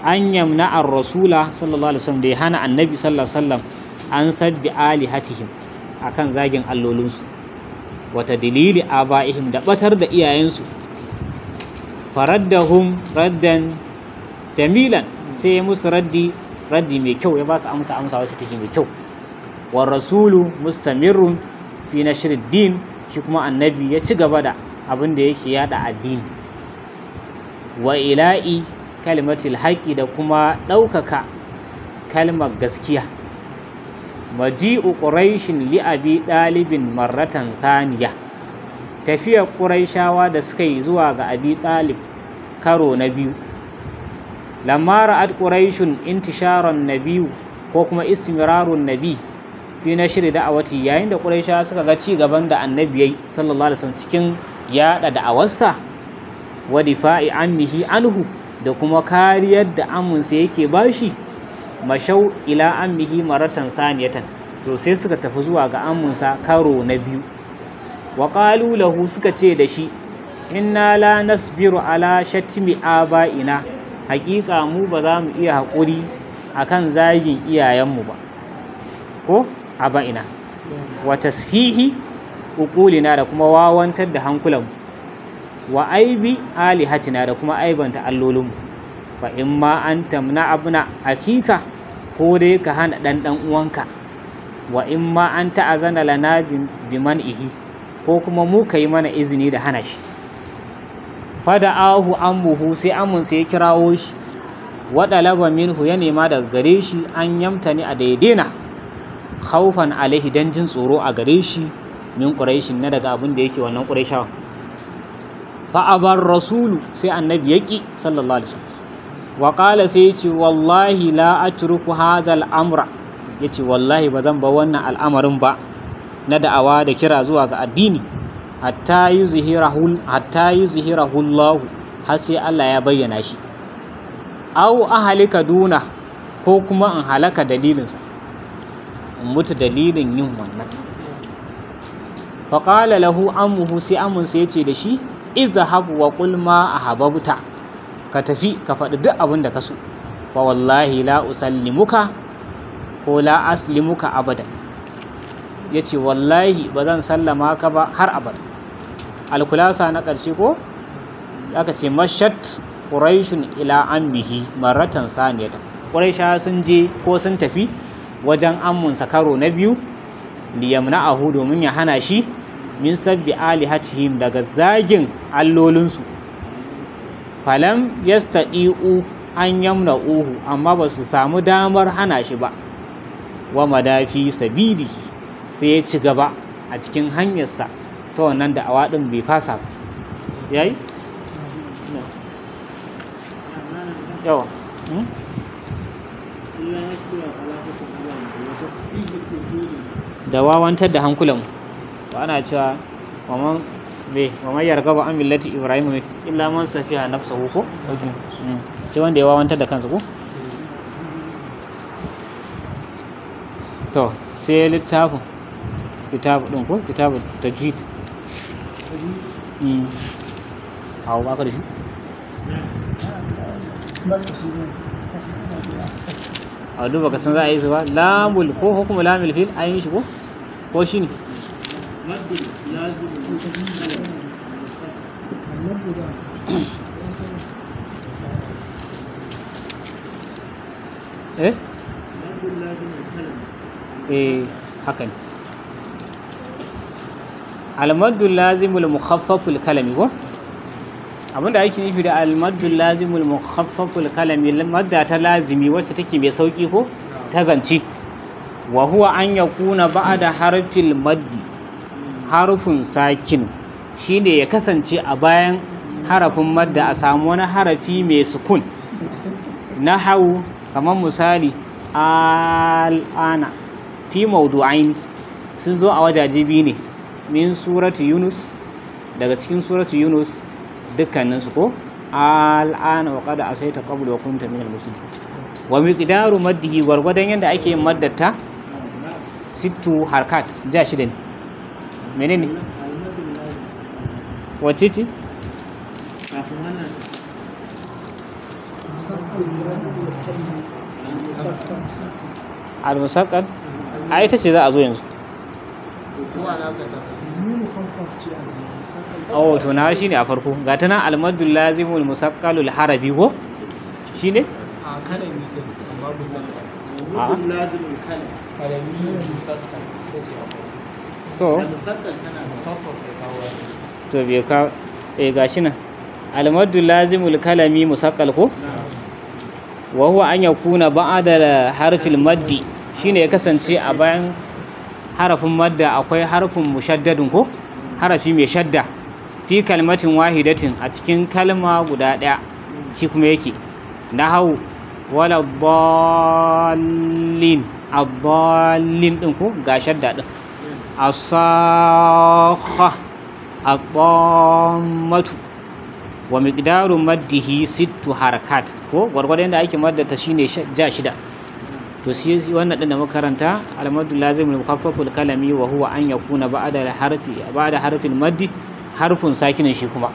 an yamna ar-rasula sallallahu alaihi wasallam, da ya hana annabi sallallahu alaihi wasallam an sabbi alihatihim, akan zagin allolinsu. Wata dalili abaihim, da batar da iyayensu. Faraddahum raddan jamilan, sai ya musu raddi mai kyau, ya ba su amsa wacce take mai kyau. Wa rasulu mustamirrun fi nashrid din, shi kuma annabi ya ci gaba da abin da yake yada addini. Wa ila'i kalimatil haqqi, da kuma ɗaukaka kalmar gaskiya. Maji'u quraishin li abi dalibin marratan thaniya, tafiyar quraishawa da suka yi zuwa ga abi dalib karo na biyu. Lamma ra'at quraishun intisharan nabiyu, ko kuma istimrarun nabi fi nashri da'awati, yayin da quraishawa suka ga ci gaban da annabi yayi sallallahu alaihi wasallam cikin yada da'awarsa. Wa difa'i ammihi anhu, da kuma kariyar da amunsa yake bashi. Mashau ila ammihi maratan saniyatan, to sai suka tafi zuwa ga amunsa karo na biyu. Wa qalu lahu, suka ce da shi, inna la nasbiru ala shatmi aba'ina, haƙiƙa mu ba za mu iya haƙuri akan zagin iyayenmu ba, ko aba'ina. Wa tasfihi uqulina, da kuma wawantar da hankulanmu. Wa aibi alihatina, da kuma aibanta allolinmu. Fa in ma an tamna abna akika, ko dai ka hana ɗan uwanka. Wa in ma an ta'azana lana biman'ihi, ko kuma mu ka yi mana izini da hana shi. Fada'ahu ammuhu, sai ammunsa ya kirawo shi. Wa dalaba minhu, ya nema daga gare shi an yamtani a daidaina, khawfan alaihi, dan jin tsoro a gare shi, min quraishin, na daga abin da yake wannan quraishawa. Fa abar rasulu, sai annabi yaki sallallahu alaihi wasallam. Wa qala, sai yace wallahi la atruku hadha al-amra, yace wallahi ba zan bar wannan al'amarin ba na da'awa da kira zuwa ga addini, hatta yuzhirahu Allah, har sai Allah ya bayyana shi. Aw ahlika duna, ko kuma in halaka dalilinsa, in mutu dalilin yin wannan. Fa qala lahu ammuhu, sai ammunsa yace da shi, izhab wa qul ma ahbabta, ka tafi ka faɗi duk abin da ka so. Fa wallahi la usallimuka, ko la aslimuka abada, yace wallahi ba zan sallama ka ba har abada. Alkulasa na ƙarshe ko aka ce mashat quraishun ila ammihi marratan saniyata, quraisha sun je ko sun tafi wajen ammunsa karo na biyu. Liyamna'ahu, domin ya hana shi min sabbi alihatihim, daga zagin allolinsu. Falam yastadi'u an yamna'uhu, amma ba su samu damar hana shi ba. Wa madafi sabilihi, sai ya ci gaba a cikin hanyarsa ta wannan da'awa din, bai fasa ba. Yayi yawa da wawantar da hankulanmu. Ba ana cewa wa man yargaba an millati ibrahim illa man safiha nafsahu, ko ce wanda ya wawantar da kansa ko. to sai littafin kitabu ɗin ko kitabu tajwid hau baka da shi a duba ka san za a yi su ba lamul ko hukumu lamul fil an yi shi ko shi ne haka ne almaddul lazimul mukhaffaful kalami ko abinda ake nufi da almaddul lazimul mukhaffaful kalami madda ta lazimi wacce take mai sauki ko ta zance wa huwa an yakuna ba'da harfil maddi harfun sakin shine ya kasance a bayan harafin madda a samu wani harafi mai sukun nahwu kamar misali al'ana fi mawdu'ain sun zo a wajaje biyu ne min suratu yunus daga cikin suratu yunus dukkaninsu ko al'ana wa qad asaita qabla wa kunta minal muslimin wa miqdaru maddihi gwargwadon yadda ake yin maddata sittu harkat ja shida ne menene wacce ce kafin wannan al-musaqqal a ita ce za a zo yanzu oh to na shine a farko ga ta nan al-maddul lazimul musaqqalul harafi ko shine a kalami din amma musaqqal almaddul lazimul kalami musaqqal tace to musaqqal tana musaffaf ya kawo to bai ka gashi nan al-maddul lazimul kalami musaqqal ko wa huwa an yakuna ba'da harfil maddi shine ya kasance a bayan harafin madda akwai harfin mushaddadin ko harafi mai shadda fi kalmatin wahidatin a cikin kalma guda ɗaya shi kuma yake nahau wala dallin ad-dallin din ko ga shadda din as-sakha ad-dammatu wa miqdaru maddihi sittu harakat ko gwargwadon da ake maddata shine ja shida to shi wannan din da muka karanta al-maddul lazimul mukhaffaful kalami wa huwa an yakuna ba'da harfin maddi harfun sakinin shi kuma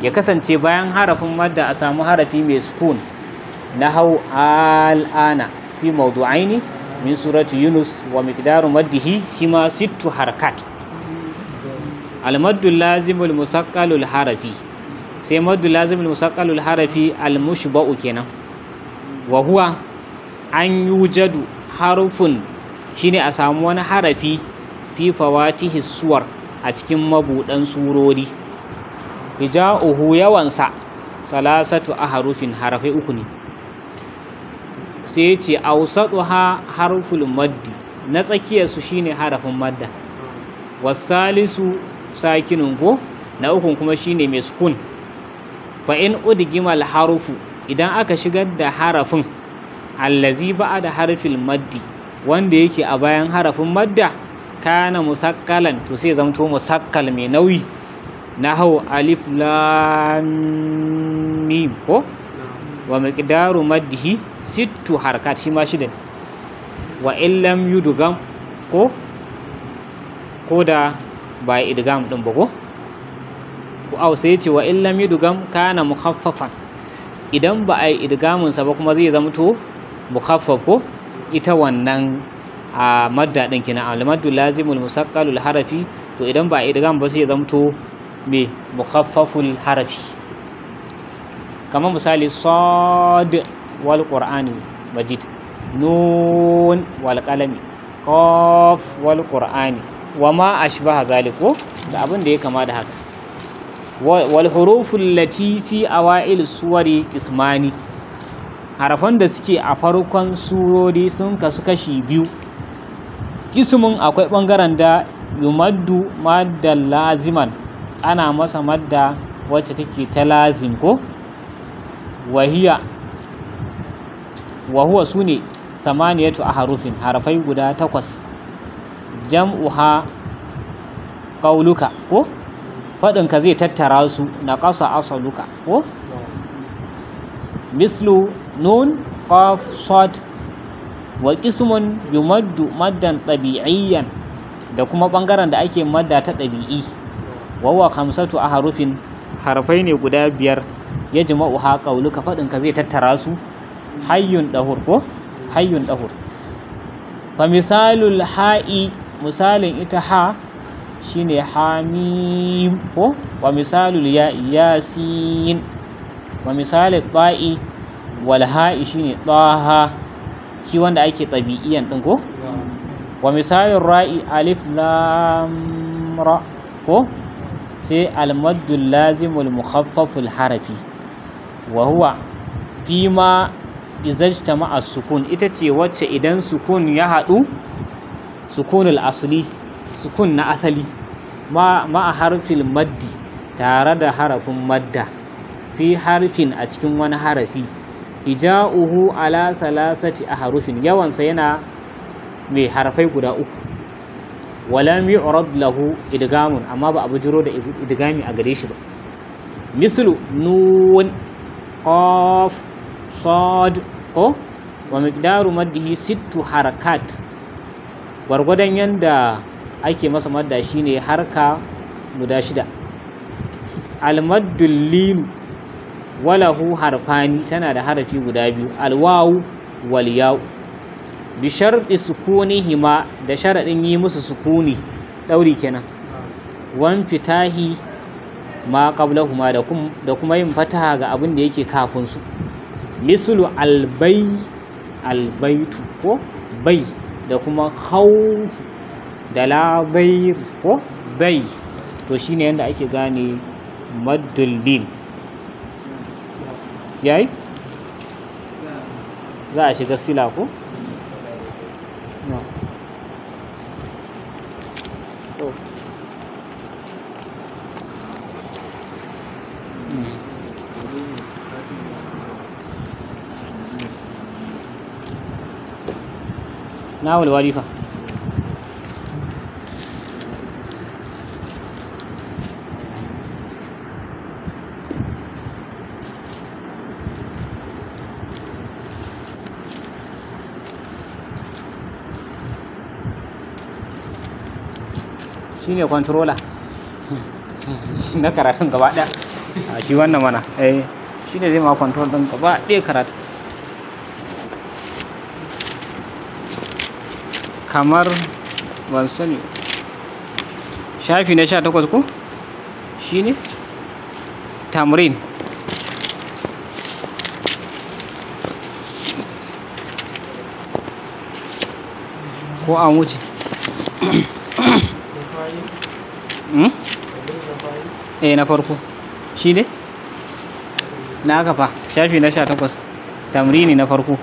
ya kasance bayan harafin madda a samu harafi mai sukun nahau al'ana fi mawdu'aini min surati yunus wa miqdaru maddihi shi ma sittu harakat al-maddul lazimul musaqqalul harafi sai maddul lazimul musaqqalul harafi al-mushba'u kenan wa huwa an yujadu harufun shine a samu wani harafi fi fawatihi suwar a cikin mabudan surori hija'uhu yawansa salasatu ahrufin harafai uku ne sai yace awsaduha harful maddi na tsakiyar su shine harafin madda wasalisu sakinun ko na ukun kuma shine mai sukun fa in udgimal harufu idan aka shigar da harafin allazi ba'da harfil maddi wanda yake a bayan harafin madda kana musakkalan to sai zamto musakkal mai nauyi nahau alif lam mim ko wa miqdaru maddihi sittu harakat shi ma shida wa illam yudgam ko da ba idgam din ba ko au sai ce wa illam yudgam kana mukhaffafan idan ba a yi idgamin sa ba kuma zai zamto mukhaffaf ko ita wannan a madda din kina al-maddul lazimul musaqqalul harafi to idan ba idgham ba sai ya zamto me mukhaffaful harafi kamar misali sad wal qur'ani majid nun wal qalami qaf wal qur'ani wama ashbaha zaliko da abin da ya kama da haka wal huruful lati fi awail suwari qismani harafan da suke a farkon surori sun kasu kashi biyu kismin akwai ɓangaren da yumaddu madda laziman ana masa madda wacce take ta lazim ko wahuwa su ne samaniyatu a harufin harafai guda 8 jam'uha ƙauluka ko faɗinka zai tattara su na ƙasa asaluka ko mislu nun qaf sad wa qismun yumaddu maddan tabi'iyyan da kuma bangaren da ake madda ta ɗabi'i wa huwa khamsatu ahrufin harfai ne guda 5 yajma'u ha qauluka fadin ka zai tattara su hayyun dahur ko hayyun dahur fa misalul ha'i misalin ita ha shine hamim ko wa misalul ya'i yasin wa misalul ta'i wal ha'i shine taha shi wanda ake tabi'iyan din ko wa misalul ra'i alif lam ra ko sai al-maddul lazimul mukhaffaful harafi wa huwa fima izajtama as-sukun ita ce wacce idan sukun ya haɗu sukunul asli sukun na asali ma a harfin maddi tare da harafin madda fi harfin a cikin wani harafi ija'uhu ala salasati ahrufin yawansa yana mai harafai guda 3 walam yu'rad lahu idgamun amma ba a bujiro da idgami a gare shi ba mislu nun qaf sad ko wa miqdaru maddihi 6 harakat gwargwadon yanda ake masa madda shine harka guda 6 al-maddul lim walahu harfani tana da harafi guda 2 al-wawu wal ya'u bi sharti sukunihima da sharadin yi musu sukuni dauri kenan wan fitahi ma qablahuma da kuma yin fataha ga abin da yake kafin su mislu albaitu ko bai da kuma khawf da la bayr ko bai to shine yanda ake gane maddul lim yayi za a shiga sila ko no oh na wal warifa shine controller na karatun gaba ɗaya a shi wannan mana shine zai ma control ɗin gaba ɗaya karatu kamar ban sani shafi na 18 ko shine tamrin ko an wuce na farko shi ne na aka fa shafi na 18 tamrini na farko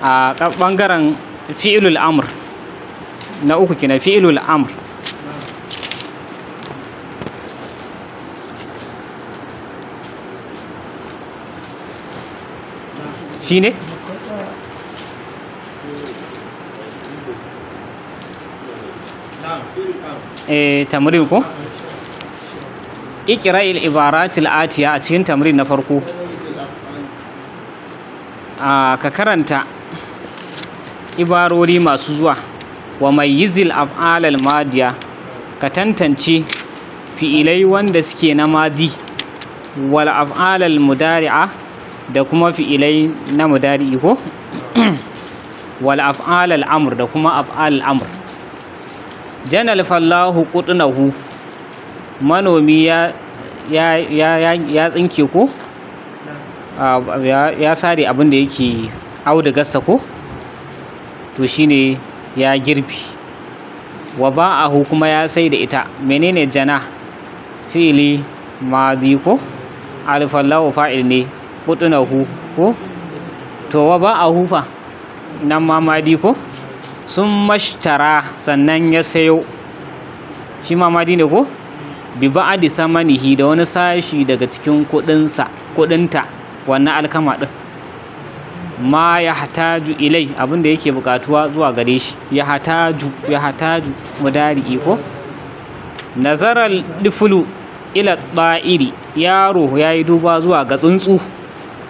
a ɓangaren fi'ilul amr na uku kina fi'ilul amr shi ne tamrin ko iqra'il ibaratil atiya a cikin tamrin na farko ka karanta ibarori masu zuwa wa mayyizil af'alal madiya ka tantance fi'ilai wanda suke na madi wal af'alal mudari'a da kuma fi'ilai na mudari'i ko wal af'alal amr da kuma af'alal amr janal fallahu qutnahu manomi ya tsinke ko ya sare abin da yake audugarsa ko to shine ya girbi wa ba'ahu kuma ya sai da ita menene jana fi'ili madi ko alfallahu fa'il ne qutnahu ko to wa ba'ahu fa nan ma madi ko sun mashtara sannan ya sayo shi mamadi ne ko bi ba'adi samanihi da wani sashi daga cikin kudinta wannan alkama din ma ya hataju ilai abinda yake bukatuwa zuwa gare shi ya hataju mudari'i ko nazaral difulu ila da'iri yaro yayi duba zuwa ga tsuntsu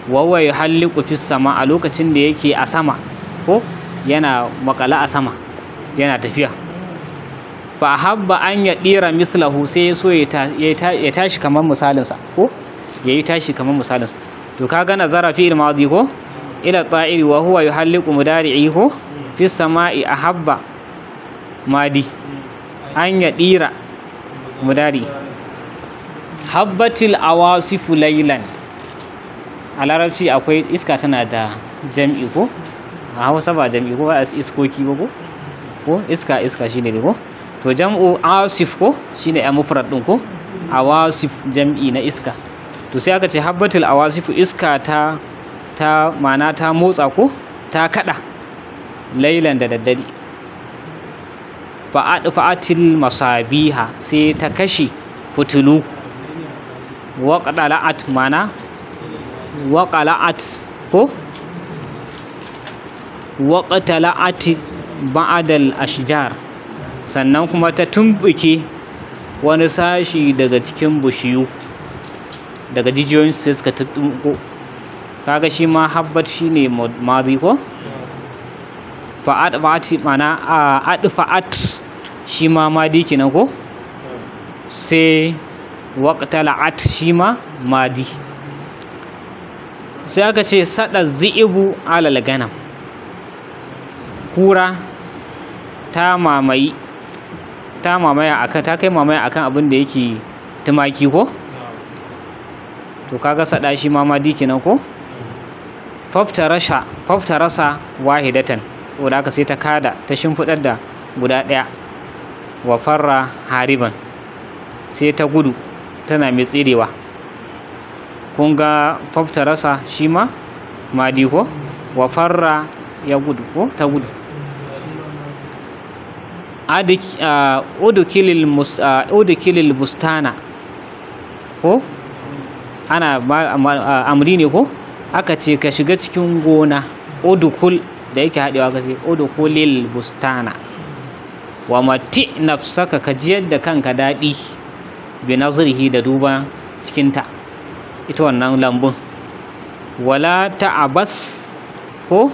wawa ya halliku fi sama a lokacin da yake a sama ko yana makala a sama yana tafiya. Fa habba an ya dira mislahu sai ya so ya tashi kamar misalinsa ko ya yi tashi kamar misalinsa. To kaga nazara fi madi ko ila ta'iri wa huwa yuhalliqu mudari'i ko fi sama'i ahabba madi an ya dira mudari. Habbatil awasifu laylan a larabci akwai iska tana da jam'i ko a Hausa ba jam'i ko ba iskoki ba ko iska shine ne ko to jam'u asif ko shine a mufrad din ko awasif jam'i na iska. To sai aka ce habbatul awasif iska ta mana ta motsa ko ta kada lailan da daddare. Fa'atil masabiha sai ta kashe fitulu waqala'at mana waqala'at ko waqtala'at ba'dal ashjar sannan kuma ta tumbuke wani sashi daga cikin bushiyu daga jijiyoyin sai suka tumbuko. Kaga shi ma habbat shine madi ko fa'at mana adfa'at shi ma madi kenan ko sai waqtala'at shi ma madi. Sai aka ce sada zi'ibu alal ganam kura ta mamaya akan ta kai mamaya akan abin da yake tumaki ko to kaga sada shi ma madi kenan ko faftarasa wahidatan saboda haka sai ta kada ta shimfidar da guda daya wa farra hariban sai ta gudu tana mai tsirewa. Kun ga faftarasa shi ma madi ko wa farra ya gudu ko ta gudu. Udukilil bustana ko ana amri ne ko aka ce ka shiga cikin gona udukul da yake haɗewa ka sai udukulil bustana wa mati nafsaka ka jiyar da kanka daɗi bi nazrihi da duba cikinta ita wannan lambun. Wala ta'abas ko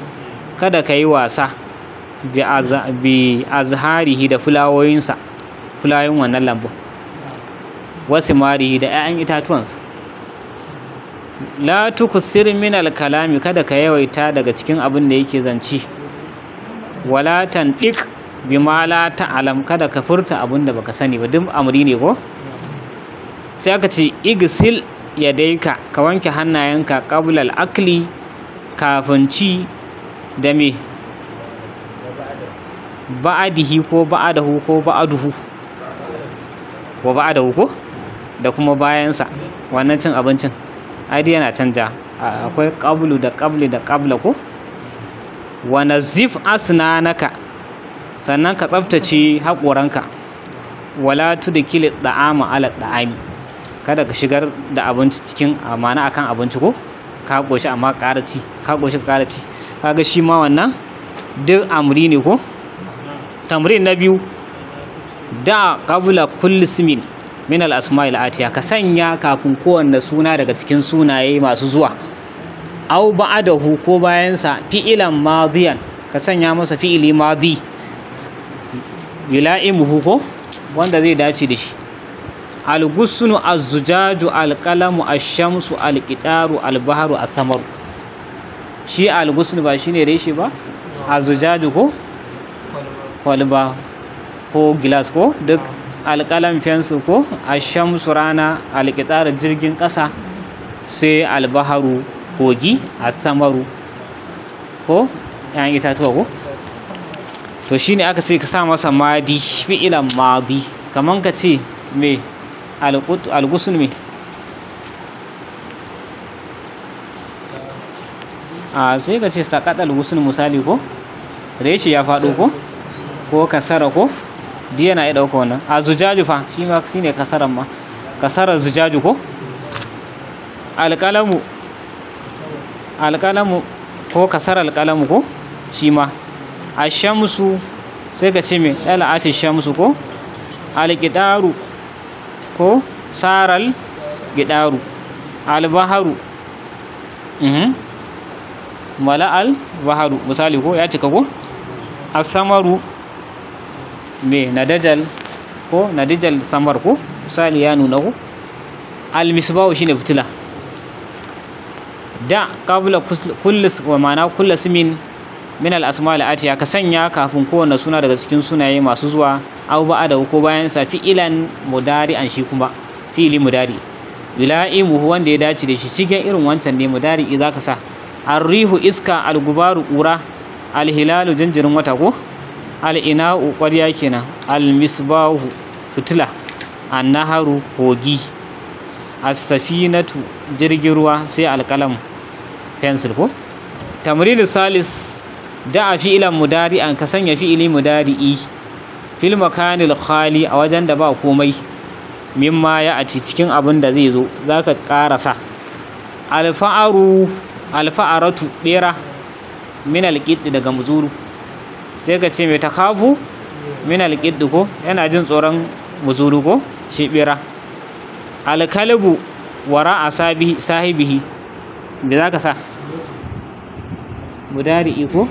kada ka yi wasa bi azharihi da fulawoyinsa fulawoyin wannan lambun wasu marihi da 'ya'yan itatuwansa. La tukusir min al-kalami kada ka yawaita daga cikin abin da yake zanci. Wala tandiq bima la ta'lam kada ka furta abin da baka sani ba duk amri ne ko sai aka ce igsil yadaika ka wanke hannayenka qabla al-akli kafin ci da me ba'adihi ko ba'adahu ko ba'aduhu wa ba'adahu ko da kuma bayansa wannan cin abincin ai yana canja akwai qablu da qabli da qabla ko wa nazif asnanaka sannan ka tsaftace haƙoranka. Wala tudkil da'ama ala da'ami kada ka shigar da abinci cikin amana akan abinci ko ka koshi amma ƙaraci ka koshi ƙaraci kaga shi ma wannan duk amri ne ko. Tamrin na biyu da qabla kulli ismin min al-asma'il atiya ka sanya kafin kowanne suna daga cikin sunaye masu zuwa aw ba'dahu ko bayansa fi'ilan madiyan ka sanya masa fi'ili madi yula'imuhu ko wanda zai dace da shi. Al-gusnu az-zujaju al-qalamu ash-shamsu al-qitaru al-bahru as-samaru shi al-gusnu ba shine reshe ba az-zujaju ko kwalba ko gilas ko duk alƙalam fensu ko ash-shamsu rana al-qitar jirgin ƙasa sai al-bahru kogi as-samaru ko yan itatuwa ko to shine aka ce ka sa masa madi fi'ilan madi kaman ka ce me al-ghusl me sai ka ce saqat al-ghusl misali ko reshe ya faɗo ko kasara ko diya na iya ɗauka wannan. A zujaju fa shi ma shine kasaran ma kasarar zujaju ko alƙalamu ko kasar alƙalamu ko shi ma ashamsu sai ka ce me dala'ati shamsu ko alqidaru ko saral gidaru albaharu mala'al baharu misali ko ya cika ko asamaru me nadajal ko nadijal samar ko misali ya nuna ko almisbahu shine fitila da qabla kulli wa ma'ana kulli ismin min al-asma' al-atiya ka sanya kafin kowanne suna daga cikin sunaye masu zuwa aw ba'da ko bayan sa fi'ilan mudari'an shi kuma fi'ili mudari yula'imuhu wanda ya dace da shi cikin irin wancan ne mudari'i zaka sa arrihu iska al-gubaru qura al-hilalu jinjirin wata ko al-ina'u ƙwarya kenan al-misbahu fitila an-naharu kogi as-safinatu jirgin ruwa sai al-qalam pencil ko tamrin salis da'a fi'lan mudari'an ka sanya fi'ili mudari'i fil makanil khali a wajen da ba komai mimma ya ati cikin abin da zai zo zaka karasa alfa'aratu bera min alqid daga muzuru sai ka ce mai takhafu min alqid ko yana jin tsoron muzuru ko shi bera alkalbu wara sahibihi me zaka sa mudari'i ko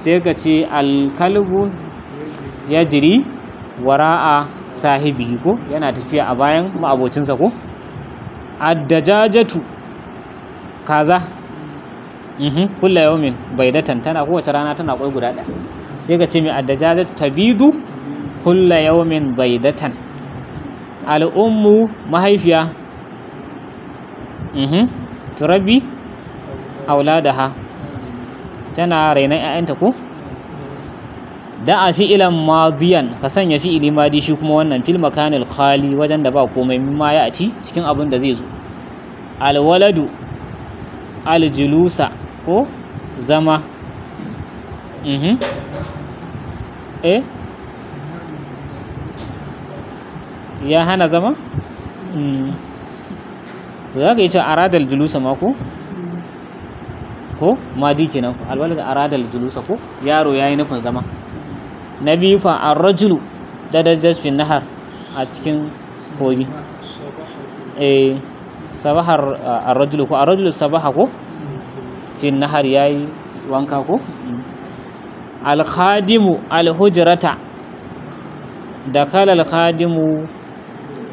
sai ka ce alkalbu yajri wara'a sahibihi ko yana tafiya a bayan ma'abocinsa ko addajajatu kaza kulla yawmin baydatan tana kowace rana tana kwai guda ɗaya sai ka ce mai addajajatu tabidu kulla yawmin baydatan al'ummu mahaifiya turabbi auladaha tana rainan 'ya'yanta ko da'a fi'ilan madiyan ka sanya fi'ili madi shi kuma wannan fil makanil khali wajen da ba komai mimma ya ati cikin abin da zai zo alwaladu aljulusa ko zama ya hana zama to za ka yi cewa aradal julusa ma ko madi kenan alwalad aradal julusa ko yaro yayi nufin zama na biyu fa ar-rajulu dadajjat fi nahar a cikin kogi sabahar ar-rajulu ko ar-rajulu sabaha ko fi nahar yayi wanka ko al-khadimu al-hujrata dakala al-khadimu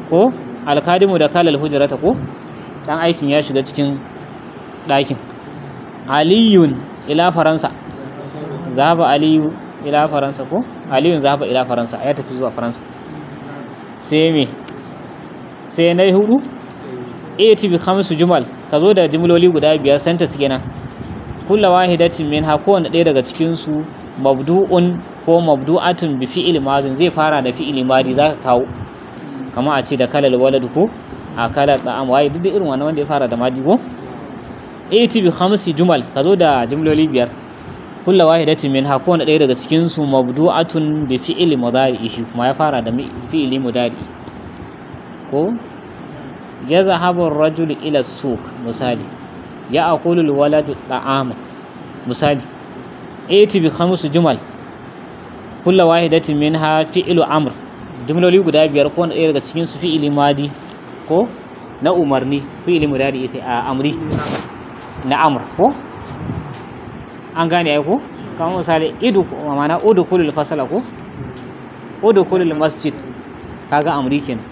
ko al-khadimu dakala al-hujrata ko dan aikin ya shiga cikin ɗakin aliyun ila faransa zahaba aliyu ila faransa ko aliyun zahaba ila faransa ya tafi zuwa faransa sai me sai na hudu ati bi khamsu jumal ka zo da jumloli guda 5 sentence kenan kullu wahidatin minha kowanne ɗaya daga cikin su mabdu'un ko mabdu'atun bi fi'il madin zai fara da fi'ili madi zaka kawo kamar a ce da kalal walad ko akala da'am waye duk irin wannan wanda ya fara da madi ko ati bi khamsi jumal ka zo da jumloli 5 kullu wahidatin minha kowanne ɗaya daga cikin su mabdu'atun bi fi'il mudari shi kuma ya fara da fi'ili mudari ko yazhabu ar-rajulu ila as-suq misali ya'kulu al-waladu ta'ama misali ati bi khamsi jumal kullu wahidatin minha fi'lu amr jumloli guda 5 kowanne ɗaya daga cikin su fi'ili madi ko na umarni fi'ili mudari kai a amri na amr ko an gane ai ko kamar misali ma'ana udkhulul fasala ko udkhulul masjid kaga amri kenan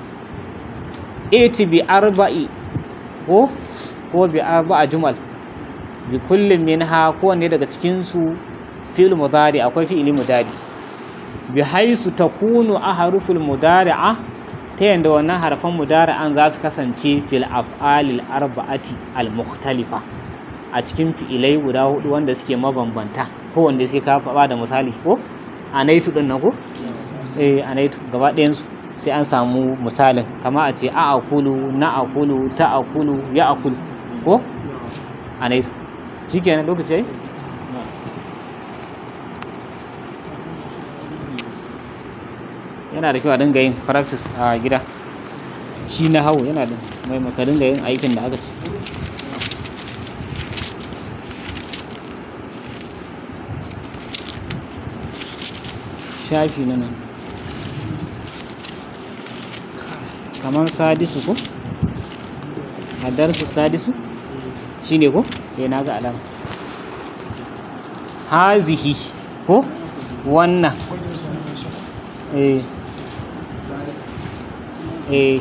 ati bi arba'i ko bi arba'a jumal bi kullin minha kowanne daga cikin su fi'il mudari akwai fi'ili mudari bi haisu takunu ahruful mudari'a ta yanda wannan harfan mudari'an za su kasance fil af'alil arba'ati al mukhtalifa a cikin fi'ilai guda 4 wanda suke mabambanta ko wanda sai ka faɗa da misali ko anaitu din nan ko anaitu gaba ɗayan su sai an samu misalin kama a ce a'akulu na'akulu ta'akulu ya'akulu ko anaitu shikenan lokaci yayi yana da kyau a dinga yin practice a gida shi na hau yana da mai maka dinga yin aikin da aka ce shafi na nan kamar sadisu ko a darsu sadisu shine ko na ga alama hazihi ko wannan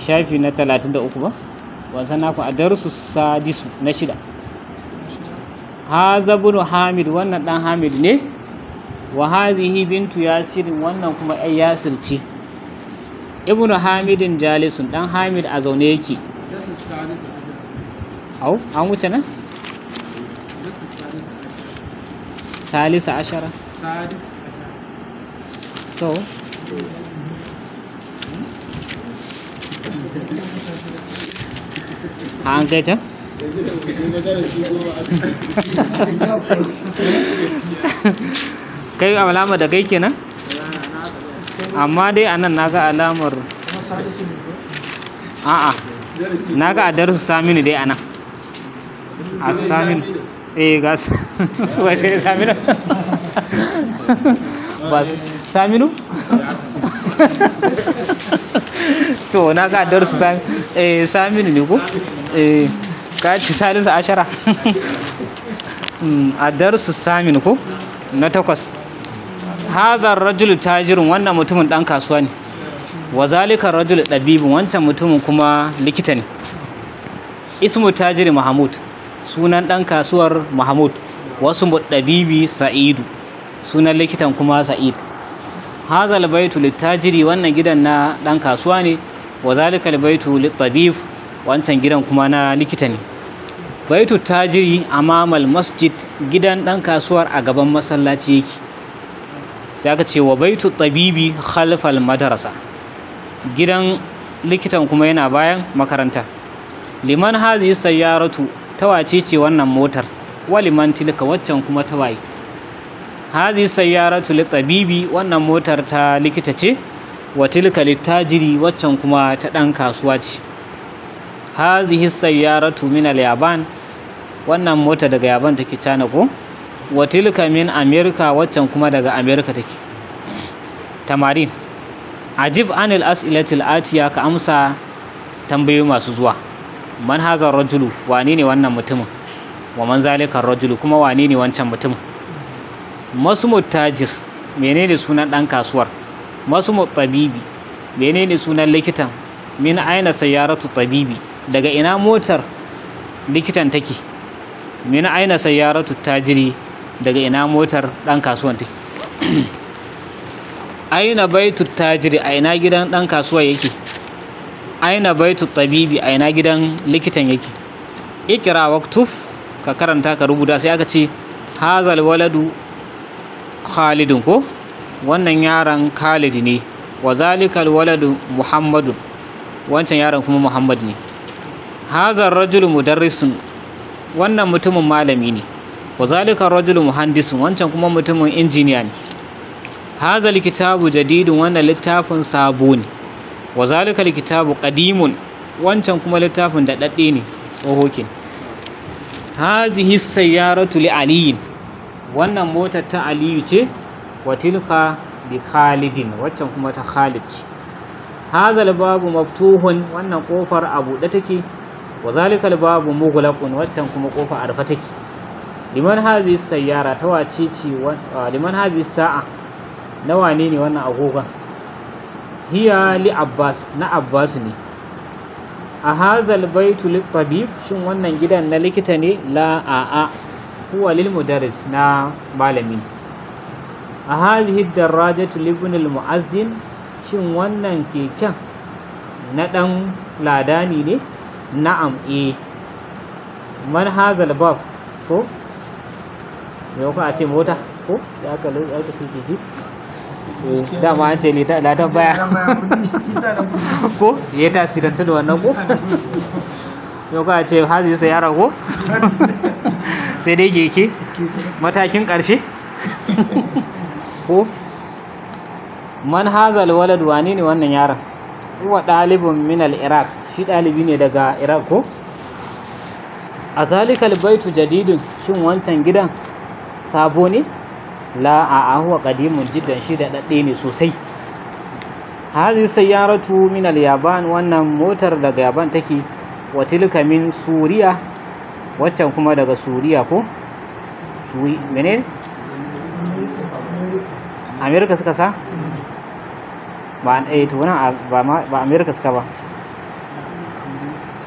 shafi na 33 ba wasan naku a darsu sadisu na 6 haza ibn hamid wannan dan hamid ne wa hazihi bintu yasir wannan kuma ai yasir ce ibnu hamidin jalisun dan hamid a zaune yake au an wuce nan salisa ashara to an kai can kai alama da kai kenan amma dai anan naga alamar a'a naga a darsu saminu dai anan a saminu ga wace saminu ba saminu to naga a darsu saminu ne ko ka ci salisu ashara a darsu saminu ko na 8 hazar rajulu tajirin wannan mutumin dan kasuwa ne wa zalika rajulu dabibin wancan mutumin kuma likita ne ismu tajiri mahmud sunan dan kasuwar mahmud wasu dabibi sa'idu sunan likitan kuma sa'id hazal baitu litajiri wannan gidan na dan kasuwa ne wa zalika albaitu litabib wancan gidan kuma na likita ne baitu tajiri amamal masjid gidan dan kasuwar a gaban masallaci yake sai aka ce wa baitu tabibi khalfal madrasa gidan likitan kuma yana bayan makaranta liman hazi sayyaratu tawace ce wannan motar wa liman tilka waccan kuma tawaye hazi sayyaratu litabibi wannan motar ta likita ce wa tilka litajiri waccan kuma ta dan kasuwa ce hazihi sayyaratu min al-yaban wannan mota daga yaban take China ko wa tilka min America waccan kuma daga America take tamarin ajib anil as'ilatil atiya ka amsa tambayoyi masu zuwa man hazar rajulu wane ne wannan mutumin wa man zalika rajulu kuma wane ne wancan mutumin masmut tajir menene sunan dan kasuwar masmut tabibi menene sunan likitan min aina sayyaratu tabibi daga ina motar likitan take min aina sayyaratu tajiri daga ina motar dan kasuwan take aina baitu tajiri aina gidan dan kasuwa yake aina baitu tabibi aina gidan likitan yake ikra waktuf ka karanta ka rubuta sai aka ce hazal waladu khalidun ko wannan yaron Khalid ne wa zalikal waladu muhammadun wancan yaron kuma muhammad ne hazar rajulu mudarrisun wannan mutumin malami ne wa zalika rajulu muhandisun wancan kuma mutumin injiniya ne hazal kitabu jadidun wannan littafin sabo ne wa zalika kitabu qadimun wancan kuma littafin da dadde ne tsoho ke hazihi sayyaratu li aliyin wannan motar ta aliyu ce wa tilka li khalidin waccan kuma ta khalid ce hazal babu maftuhun wannan kofar a buɗe take wa zalikal babu mughlaqun waccan kuma kofa a rufe take liman hazihi sayyara ta wace ce liman hazihi sa'a na wane ne wannan agogon hiya li abbas na abbas ne a hazal baitu lit tabib shin wannan gidan na likita ne la a'a huwa lil mudarris na malami a hadhihi darajatu libn al muazzin shin wannan keken na dan ladani ne na'am man hazal bab ko yau ka ce mota ko ya ka keke dama an ce ne ta ladan baya ko ya tasiranta da wannan ko yau ka ce hazi sai yara ko sai dai keke matakin ƙarshe ko man hazal walad wani ne wannan yaron huwa ɗalibin min al-iraq shi ɗalibi ne daga iraq ko a zalikal baitu jadidun shin wancan gidan sabo ne la a huwa qadimun jiddan shi da dadde ne sosai hadhihi sayyaratu min al-yaban wannan motar daga yaban take wa tilka min suriya waccan kuma daga Suriya ko mene Amerika suka sa ba to nan ba Amerika suka ba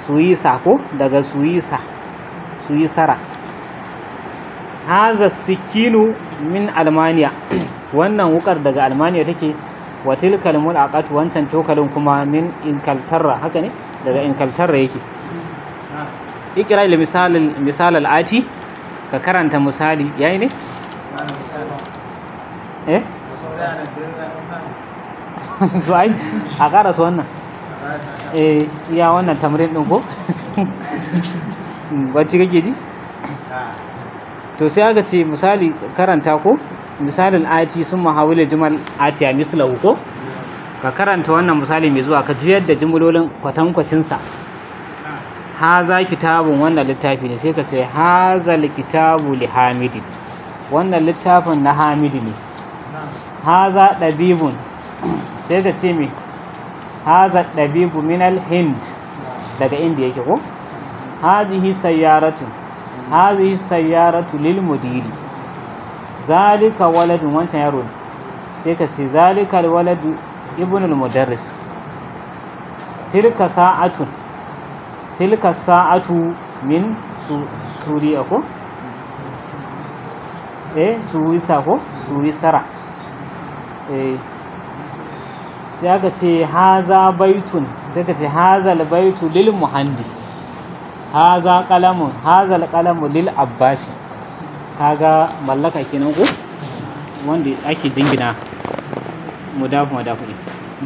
Suisa ko daga Suisara. Haza sikinu min Almaniya, wannan wukar daga Almaniya take. Wa tilkal mulaqatu, wancan cokalin kuma min Inkaltarra, haka ne daga Inkaltarra yake. Ikra ila misal al-ati, ka karanta misali yayi ne to ai a karasa wannan iya wannan tamrin din ko bacci kake ji to sai aka ce misali karanta ko misalin ati sun mahawila jumal ati a mislahu ko ka karanta wannan misali mai zuwa ka juyar da jumlolin kwatankwacinsa. Haza kitabun, wannan littafi ne, sai ka ce hazal kitabu li hamidi, wannan littafin na hamidi ne. Haza dabibun, sai ka ce me haza dabibu minal hind, daga inda yake ko. Hazihi sayyaratu lil mudiri, zalika waladun, wancan yaro ne, sai ka ce zalika waladu ibnul mudarris. Tilka sa'atu min Suriya ko Suwisa ko Suwisara. Sai aka ce haza baitun, sai ka ce hazal baitu lil muhandis. Haza qalamun, hazal qalamu lil abbasi. Kaga mallaka kenan ko wanda ake jingina mudafu ne.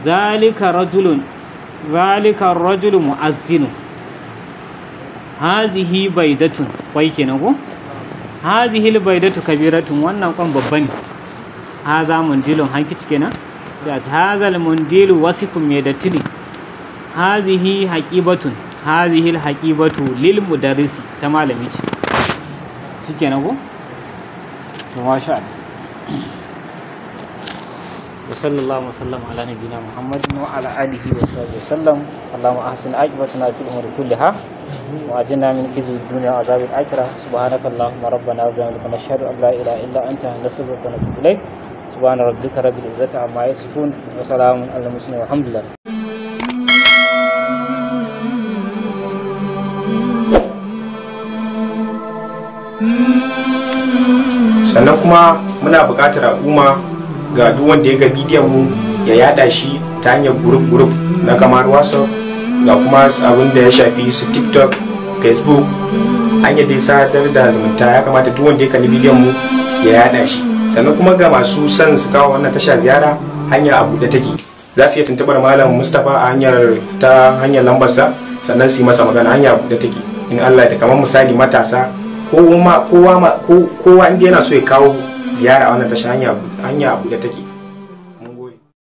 Zalika rajulu mu'azzinu. Hazihi baidatun, kwai kenan ko. Hazihil baidatu kabiratun, wannan kwan babba ne. Haza mundilun, hankici kenan. sai hazal mundilu wasifun mai datti ne. Hazihi haqibatun, hazihil haqibatu lil mudarrisi, ta malami ce. Shikenan ko to masha Allah. وصلى الله وسلم على نبينا محمد وعلى آله وصحبه وسلم. اللهم أحسن عاقبتنا في الأمور كلها وأجرنا من خزي الدنيا وعذاب الآخرة. سبحانك اللهم ربنا وبحمدك نشهد أن لا إله إلا أنت نستغفرك ونتوب إليك. سبحان ربك رب العزة عما يصفون وسلام على المرسلين والحمد لله. sannan kuma muna buƙatar al'umma ga duk wanda ya ga bidiyon mu ya yada shi ta hanyar group na kamar WhatsApp, ga kuma abin da ya shafi su TikTok, Facebook, hanyar da ya sadar da zumunta. Ya kamata duk wanda ya kalli bidiyon mu ya yada shi. Sannan kuma ga masu son su kawo wannan tasha ziyara, hanya a buɗe take. Za su iya tuntubar Malam Mustapha a ta hanyar lambarsa, sannan su yi masa magana. Hanya a buɗe take in Allah da, kamar misali matasa kowa inda yana so ya kawo ziyara a wannan tasha, hanya a buɗe take.